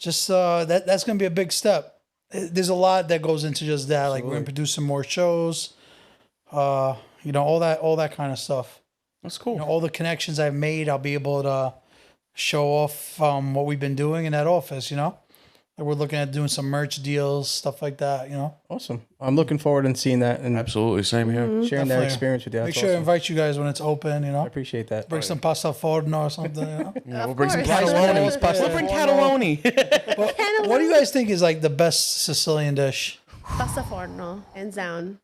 That's gonna be a big step. There's a lot that goes into just that. Like we're gonna produce some more shows. All that kind of stuff. That's cool. All the connections I've made, I'll be able to show off what we've been doing in that office. Like we're looking at doing some merch deals, stuff like that. Awesome. I'm looking forward to seeing that and Absolutely. Same here. sharing that Definitely. experience with you. Make That's sure to awesome. invite you guys when it's open. I appreciate that. Bring some pasta forno or something. We'll bring some course. cannelloni. Pasta We'll bring cannelloni. What do you guys think is like the best Sicilian dish? Pasta forno, hands down.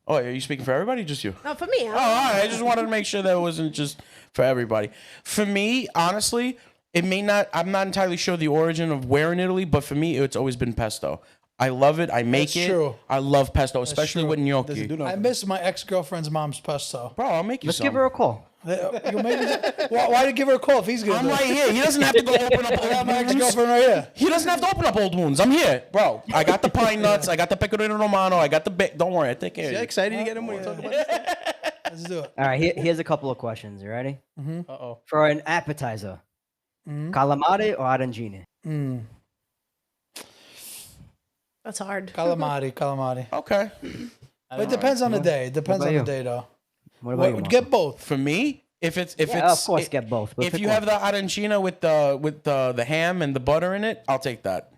Oh, are you speaking for everybody? Or just you? No, for me. Oh, all right. I just wanted to make sure that it wasn't just for everybody. For me, honestly, it may not. I'm not entirely sure the origin of where in Italy, but for me, it's always been pesto. I love it. I make That's it. true. I love pesto, especially true. with Doesn't gnocchi. do I nothing. miss my ex-girlfriend's mom's pesto. Bro, I'll make you Let's some. give her a call. You maybe, why did you give her a call if he's gonna I'm do it? right here. He doesn't have to go open up I got old my wounds. ex-girlfriend right here. He doesn't have to open up old wounds. I'm here, bro. I got the pine nuts. I got the pecorino romano. I got the don't worry, I take care of You you. excited to get him when you talk about this? Let's do it. All right, here's a couple of questions. You ready? Uh-oh. For an appetizer, calamari or arancine? That's hard. Calamari. Okay. But it depends on the day. It depends about on the you? day, though. What about you? What, Marco? get both. For me, if it's Yeah, of course, get both. But if pick you one. have the arancina with the ham and the butter in it, I'll take that.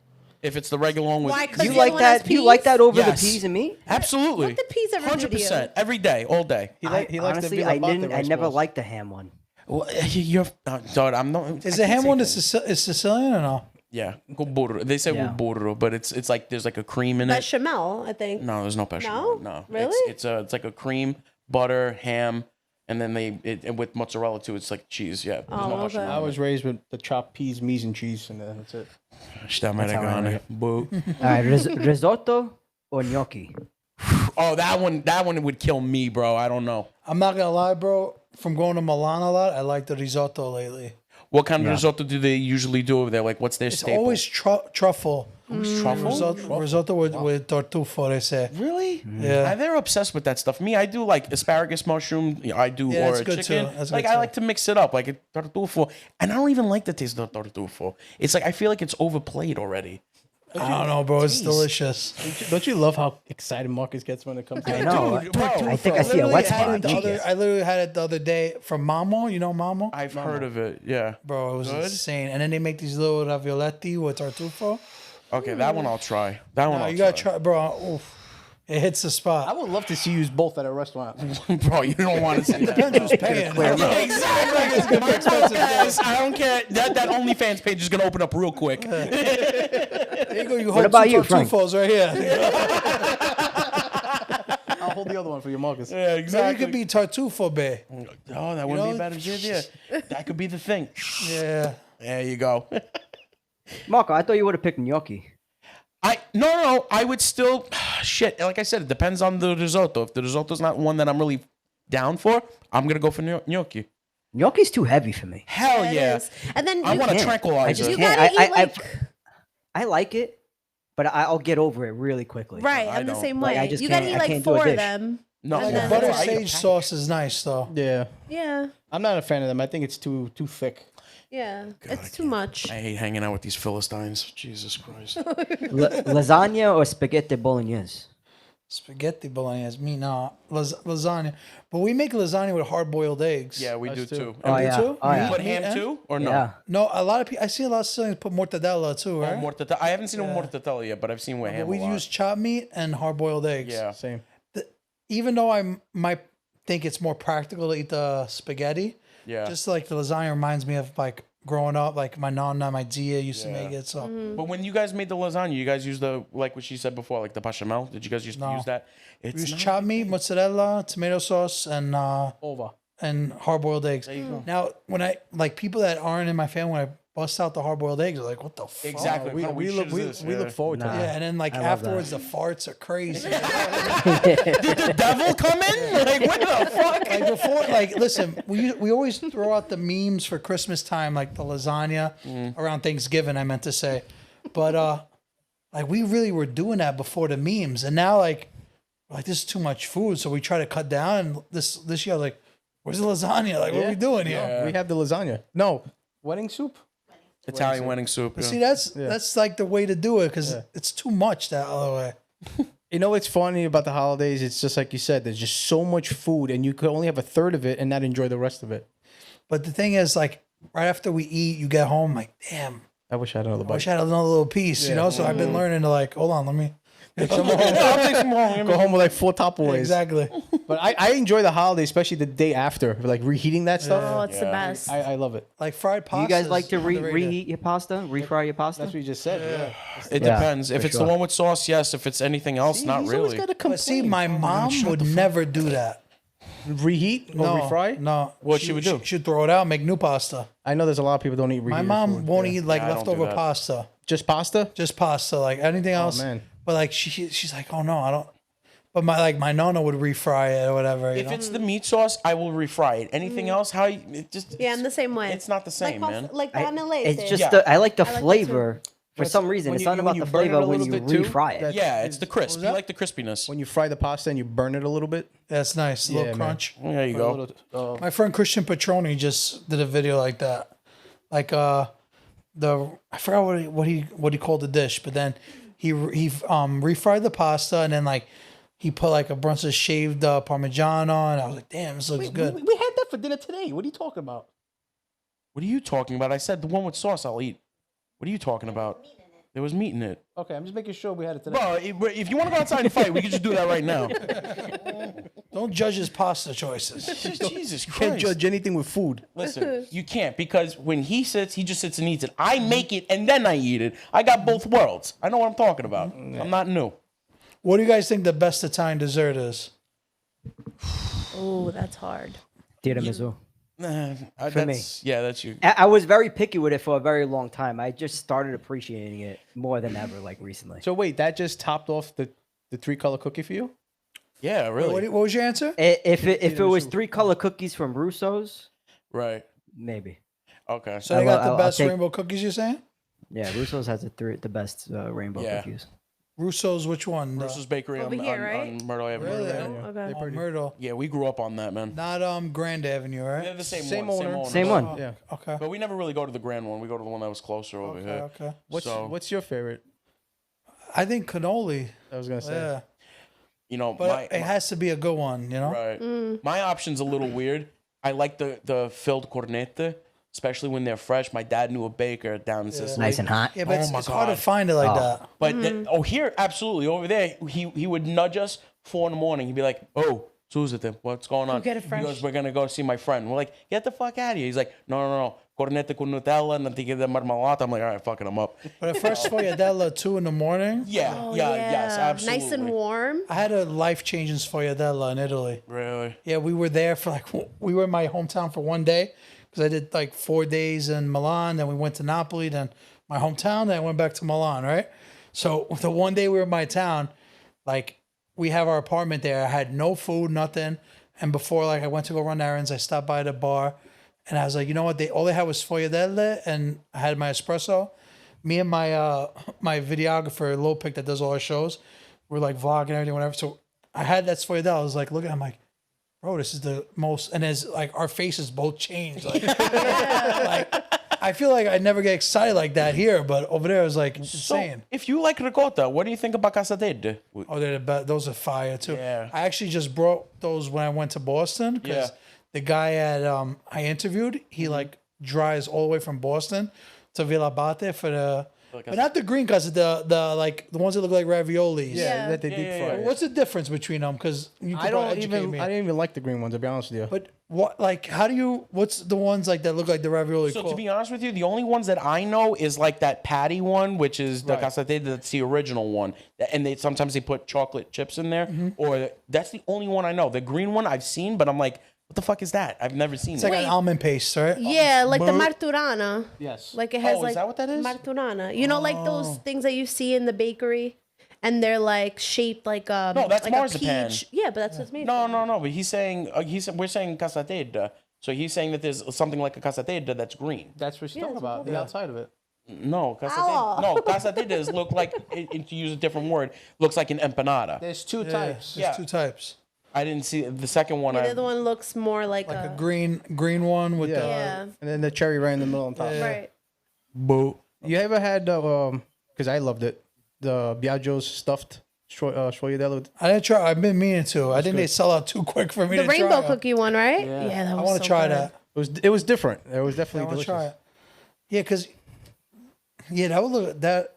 If it's the regular one with Why? 'Cause you the like other one has that? You like peas? that over Yes. the peas and meat? absolutely What the peas ever do to you? 100% every day, all day. He likes Honestly, the I Villa Bate didn't. I rice never balls. liked the ham one. Well, you're, dude, I'm not. Is I the can't ham say one things. is Sicilian or no? Yeah, go burro. They say Yeah. burro, but it's like there's like a cream in it. Bechamel, I think. No, there's no bechamel. No? No, Really? It's like a cream, butter, ham, and then and with mozzarella too. It's like cheese. Yeah. There's Oh, no okay. bechamel. I was raised with the chopped peas, mise and cheese, and that's it. Sta how I Americana. like Boo. All right, risotto or gnocchi? Oh, that one would kill me, bro. I don't know. I'm not gonna lie, bro. From going to Milan a lot, I like the risotto lately. What kind of risotto do they usually do over there? Like, what's their It's staple? always truffle. truffle. Risotto with tartufo, they say. Really? Yeah. They're obsessed with that stuff. Me, I do like asparagus, mushroom. I do Yeah, or that's a good chicken. too. That's Like good I too. like to mix it up, like a tartufo, and I don't even like the taste of the tartufo. It's like I feel like it's overplayed already. I don't know, bro. It's delicious. Don't you love how excited Marcus gets when it comes to I know. Dude, bro, I think I see a Literally wet had spot. it the other- I literally had it the other day from Mamo. You know Mamo? I've heard of it. Yeah. Bro, it was Good? insane. And then they make these little ravioletti with tartufo. Okay, that one I'll try. That one No, I'll you gotta try, bro. Oof. It hits the I spot. would love to see you both at a restaurant. Bro, you don't want to see that. Depends who's paying. Yeah, exactly. Mine's not gas. I don't care. That OnlyFans page is gonna open up real quick. There you go. You What hold about two you, Frank? tartufos right here. I'll hold the other one for you, Marcus. Yeah, Maybe it could be tartufo, babe. Oh, that wouldn't be a know- bad idea. That could be the thing. Yeah. There you go. Marco, I thought you would have picked gnocchi. No. I would still shit. Like I said, it depends on the risotto. If the risotto's not one that I'm really down for, I'm gonna go for gnocchi. Gnocchi's too heavy for me. Hell It yeah! is. And then I you, want a can't. tranquilizer. I you just gotta can't. eat like I like it, but I'll get over it really quickly. right. I I'm the don't. same Like, way. I just You gotta can't- eat I like can't do a 4 of dish. them. No, And Like then- a butter I sage sauce is nice, though. Yeah, Yeah, I'm not a fan of them. I think it's too thick. yeah. It's too much. I hate hanging out with these Philistines. Jesus Christ. Lasagna or spaghetti bolognese? Spaghetti bolognese. Me, no. Lasagna. But we make lasagna with hard boiled eggs. Yeah, we Us do too. too. Oh And yeah. too? Oh yeah. But Me ham and- too, or no? Yeah. No, a lot of people, I see a lot of Sicilians put mortadella too, right? Mortadella. I haven't seen a mortadella yet, but I've seen with ham But we a lot. use chopped meat and hard boiled eggs. Yeah. Same. Even though I might think it's more practical to eat the spaghetti, Yeah. just like the lasagna reminds me of like growing up, like my nonna, my tia used to make it. So But when you guys made the lasagna, you guys used the, like what she said before, like the bechamel. Did you guys used to use that? we It's use not- chopped meat, mozzarella, tomato sauce, and Over. hard boiled eggs. Now, when I like people that aren't in my family, when I bust out the hard boiled eggs, they're like, "What the fuck?" Exactly. We, What kind of we weird look shit we, is this? we Yeah. look forward to Nah. that. Yeah, and then like I love afterwards, the farts are crazy. Did the devil come in? Like what the fuck? Like before, like listen, we always throw out the memes for Christmas time, like the lasagna around Thanksgiving. I meant to say, but like we really were doing that before the memes, and now like this is too much food, so we try to cut down. And this year, I was like, where's the lasagna? Like, what are we doing here? We have the lasagna. No, wedding soup. Italian wedding soup. But yeah. see, that's like the way to do it because it's too much that other way. You know what's funny about the holidays? It's just like you said. There's just so much food, and you could only have a third of it and not enjoy the rest of it. But the thing is, like right after we eat, you get home, like, damn, I wish I had another I bite. wish I had another little piece, you know. So I've been learning to like, hold on, let me take some more. I'll take some more. Go home with like 4 Tupperwares. Exactly. But I enjoy the holiday, especially the day after, like reheating that stuff. Oh, it's the best. I love it. Like fried pasta. You guys like to reheat your pasta, refry your pasta? That's what you just said. Yeah. It Yeah, depends. If for it's sure. the one with sauce, yes. If it's anything else, not He's always really. gotta But see, complain. my mom would never do that. Reheat or No, refry? no. What she would do? She'd throw it out, make new pasta. I know there's a lot of people don't eat reheat. My mom won't eat like Yeah, I don't do leftover that. pasta, Just pasta? just pasta. Like anything else, man. But like she's like, oh no, I don't. But my nonna would refry it or whatever. If it's the meat sauce, I will refry it. Anything else, it just Yeah, I'm the same way. It's not the same, man. Like omelette. It's just Yeah. I like the like that too. flavor. For some reason, when it's you- not when about you the burn it flavor a when you little bit too, refry it. that- Yeah, it's the crisp. You like the crispiness. When you fry the pasta and you burn it a little bit. That's nice, a little man. crunch. There you A go. little, My friend Christian Petroni just did a video like that, like I forgot what he called the dish, but then he refried the pasta and then like he put like a bunch of shaved Parmesan on. I was like, damn, this looks good. We had that for dinner today. What are you talking about? What are you talking about? I said the one with sauce I'll eat. What are you talking about? There was meat in it. Okay, I'm just making sure we had it today. Bro, if you want to go outside and fight, we can just do that right now. Don't judge his pasta choices. Jesus Christ. Can't judge anything with food. Listen, you can't because when he sits, he just sits and eats it. I make it and then I eat it. I got both worlds. I know what I'm talking about. I'm not new. What do you guys think the best Italian dessert is? Oh, that's hard. Tiramisu. For me. Yeah, that's you. I was very picky with it for a very long time. I just started appreciating it more than ever, like recently. So wait, that just topped off the 3-color cookie for you? Yeah, really. What was your answer? If it was 3-color cookies from Russo's, Right. maybe. Okay. So they got the I'll best take- rainbow cookies, you're saying? Yeah, Russo's has the best rainbow Yeah. cookies. Russo's, which one? Russo's Bakery Over on, here, on, right? on Myrtle Avenue. Really? Oh, okay. Oh, Myrtle. Yeah, we grew up on that, man. Not Grand Avenue, right? They're the same, Same one. owner. Same one. Oh, Yeah. Okay. But we never really go to the grand one. We go to the one that was closer over Okay. here. Okay. What's your favorite? I think cannoli. I was gonna say. Yeah, You know, but it has to be a good one. You know. right. My option's a little weird. I like the filled cornette, especially when they're fresh. My dad knew a baker down in Sicily. Nice and hot. Yeah, but Oh my it's hard to God. find it like that. But here, absolutely. Over there, he would nudge us 4 a.m. He'd be like, "Oh, Susate, what's going on?" get it fresh. He goes, "We're gonna go see my friend." We're like, "Get the fuck out of here!" He's like, "No, cornette con Nutella, nantigua de marmalata." I'm like, "All right, fucking him up." But at first sfogliatella 2 in the morning. Yeah, yes, absolutely. Nice and warm. I had a life-changing sfogliatella in Italy. Really? Yeah, we were there for we were in my hometown for one day because I did like 4 days in Milan. Then we went to Napoli, then my hometown. Then I went back to Milan. Right. So the one day we were in my town, like we have our apartment there. I had no food, nothing. And before like I went to go run errands, I stopped by the bar, and I was like, you know what? All they had was sfogliatelle, and I had my espresso. Me and my my videographer Lopik that does all our shows, we're like vlogging everything, whatever. So I had that sfogliatelle. I was like, look at, I'm like, bro, this is the most, and as like our faces both changed. Like, like I feel like I never get excited like that here, but over there it was like insane. So, if you like ricotta, what do you think about casadette? Oh, they're the best. Those are fire too. Yeah. I actually just brought those when I went to Boston because Yeah. the guy at I interviewed, he like drives all the way from Boston to Villa Bate for the, but not the green custard, the like the ones that look like raviolis. Yeah. That they deep fry. What's the difference between them? Because you I can don't educate even. me. I didn't even like the green ones. To be honest with you. But what, like, how do you? What's the ones like that look like the ravioli? So called? to be honest with you, the only ones that I know is like that patty one, which is the Right. casadette. That's the original one, and sometimes they put chocolate chips in there, or that's the only one I know. The green one I've seen, but I'm like, what the fuck is that? I've never seen It's it. like an almond paste, right? Yeah, like the But- marturana. yes. Like it has Oh, is like that what that is? marturana. You know, like those things that you see in the bakery, and they're like shaped like a No, that's like marzipan. a peach. Yeah, but that's what's made. No, from. no. But he's saying we're saying casadette. So he's saying that there's something like a casadette that's green. That's what she's talking about. The outside of it. No, casadette. No, casadettes look like, to use a different word, looks like an empanada. There's 2 Yeah, types. there's Yeah. 2 types. I didn't see the second one. Yeah, the I, other one looks more like, Like a green one with the. Yeah. And then the cherry right in the middle on top. Right. Boo. You ever had because I loved it, the Biagio's stuffed sfogliatella? I didn't try. I've been meaning to. I think they sell out too quick for me The to rainbow try. cookie one, right? Yeah, that was I want so to try good. that. It was different. It was I definitely want to delicious. try it. Yeah, because that would look that.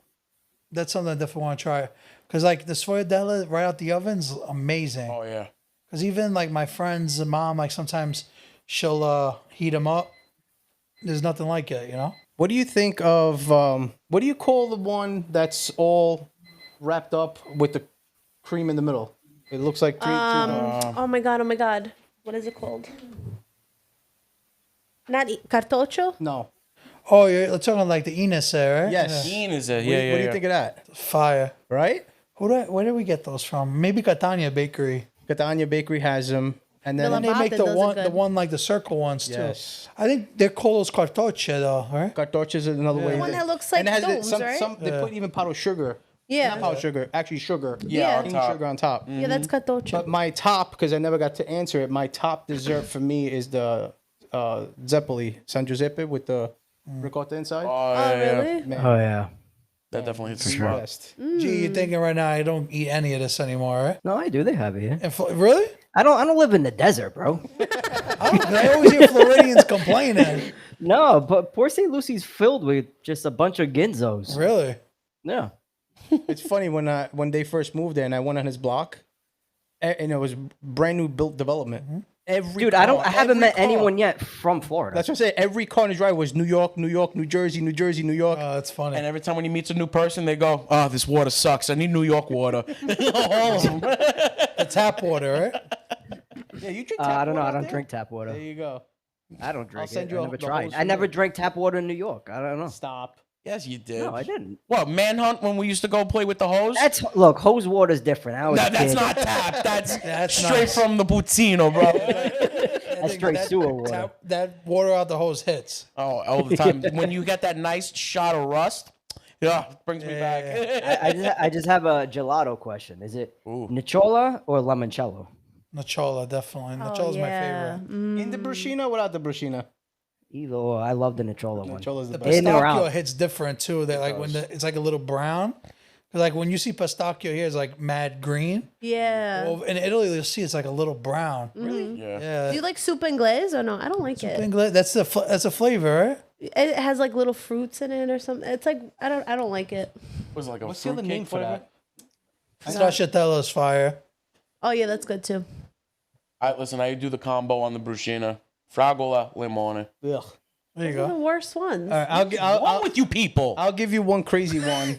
That's something I definitely want to try. Because like the sfogliatella right out the oven's amazing. Oh yeah. Because even like my friend's mom, like sometimes she'll heat them up. There's nothing like it, you know. What do you think of what do you call the one that's all wrapped up with the cream in the middle? It looks like Oh my god. What is it called? Not cartoccio? no. Oh, you're talking like the Ines there, right? Yes. Bean is a What do you think of that? Fire. Right? Where did we get those from? Maybe Catania Bakery. Catania Bakery has them, and then And they make Latte the does one, it the good. one like the circle ones too. Yes. I think they're called those cartocce though, right? cartoccias is another way. The one that looks like and it has stones, some, right? some they put even powdered sugar. Yeah. Not powdered sugar, actually sugar. Yeah. Cane on top. sugar on top. Yeah, that's cartoccio. But my top, because I never got to answer it, my top dessert for me is the Zeppoli San Giuseppe with the ricotta inside. Oh, Oh, yeah. really? Man, Oh yeah. That definitely hits the the spot. best. Gee, you're thinking right now I don't eat any of this anymore, right? No, I do. They have it here. And really? I don't live in the desert, bro. I always hear Floridians complaining. No, but Port St. Lucie's filled with just a bunch of ginzos. Really? Yeah. It's funny when they first moved there and I went on his block, and it was brand new built development. Every Dude, car, I haven't every met car. anyone yet from Florida. That's what I'm saying. Every car in his drive was New York, New York, New Jersey, New Jersey, New York. That's funny. And every time when he meets a new person, they go, "Oh, this water sucks. I need New York water." The tap water, right? Yeah, you drink. I don't know. water I out don't there? drink tap water. There you go. I don't drink send it. you I never the tried. hose I from never there. drank tap water in New York. I don't know. Stop. Yes, you did. No, I didn't. What, manhunt when we used to go play with the hose? Look, hose water's different. I was No, a that's kid. not tap. That's That's straight nice. from the Puccino, bro. That's straight sewer water. That water out the hose hits. Oh, all the time. When you get that nice shot of rust, yeah, brings me back. I just have a gelato question. Is it Nicciola or limoncello? Nachola, definitely. Oh, Nachola's my yeah. favorite. In the bruschetta, or without the bruschetta? Either or. I love the Nicciola one. Chola's the The best. In or pistachio out? hits different too. That like when it's like a little brown. 'Cause, like when you see pistachio here, it's like mad green. Yeah. Well, in Italy, you'll see it's like a little brown. Yeah. Yeah. Do you like soup and glaze or no? I don't like it. That's that's a flavor, right? It has like little fruits in it or something. It's like I don't like it. Was it like a What's the other name for that? Stracciatella's fire. Oh yeah, that's good too. All right, listen, I do the combo on the bruschetta. Fragola, limone. Ugh. There you Those are the go. worst ones. All right, What's wrong with you people? I'll give you one crazy one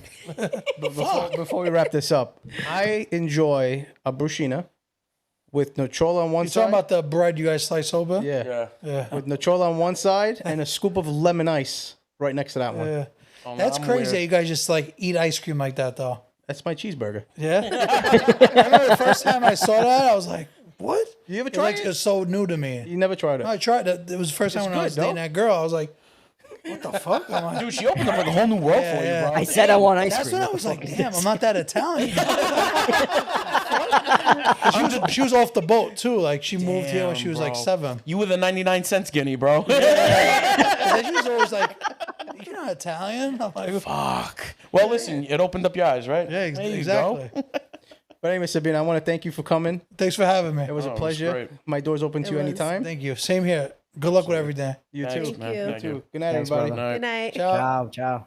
before we wrap this up. I enjoy a bruschetta with nocciola on one You side. talking about the bread you guys slice open? yeah. Yeah. Yeah. With nocciola on one side and a scoop of lemon ice right next to that one. Yeah. Oh, That's I'm crazy that weird. you guys just like eat ice cream like that though. That's my cheeseburger. Yeah. I remember the first time I saw that, I was like, what? You ever It tried was, it? it was so new to me. You never tried it. I tried it. It was the first time when I good, was dating though. that girl. I was like, what the fuck? I'm like, Dude, she opened up like a whole new world for you, yeah. bro. I said I want ice that's cream. when I What was the like, fuck is damn, this? I'm not that Italian. she was off the boat too. Like she moved here when Damn, she was like bro. 7. You were the 99-cent guinea, bro. And she was always like, you're not Italian. I'm like, Fuck. Well, listen, it opened up your eyes, right? yeah, There you exactly. go. But anyway, Sabino, I want to thank you for coming. Thanks for having me. It was Oh, a it was pleasure. great. My door's open to you was. anytime. Thank you. Same here. Good luck with everything. You Thanks, too. man. you. Thank Too. Good night, Thanks, everybody. brother. Good night. Ciao. Ciao, ciao.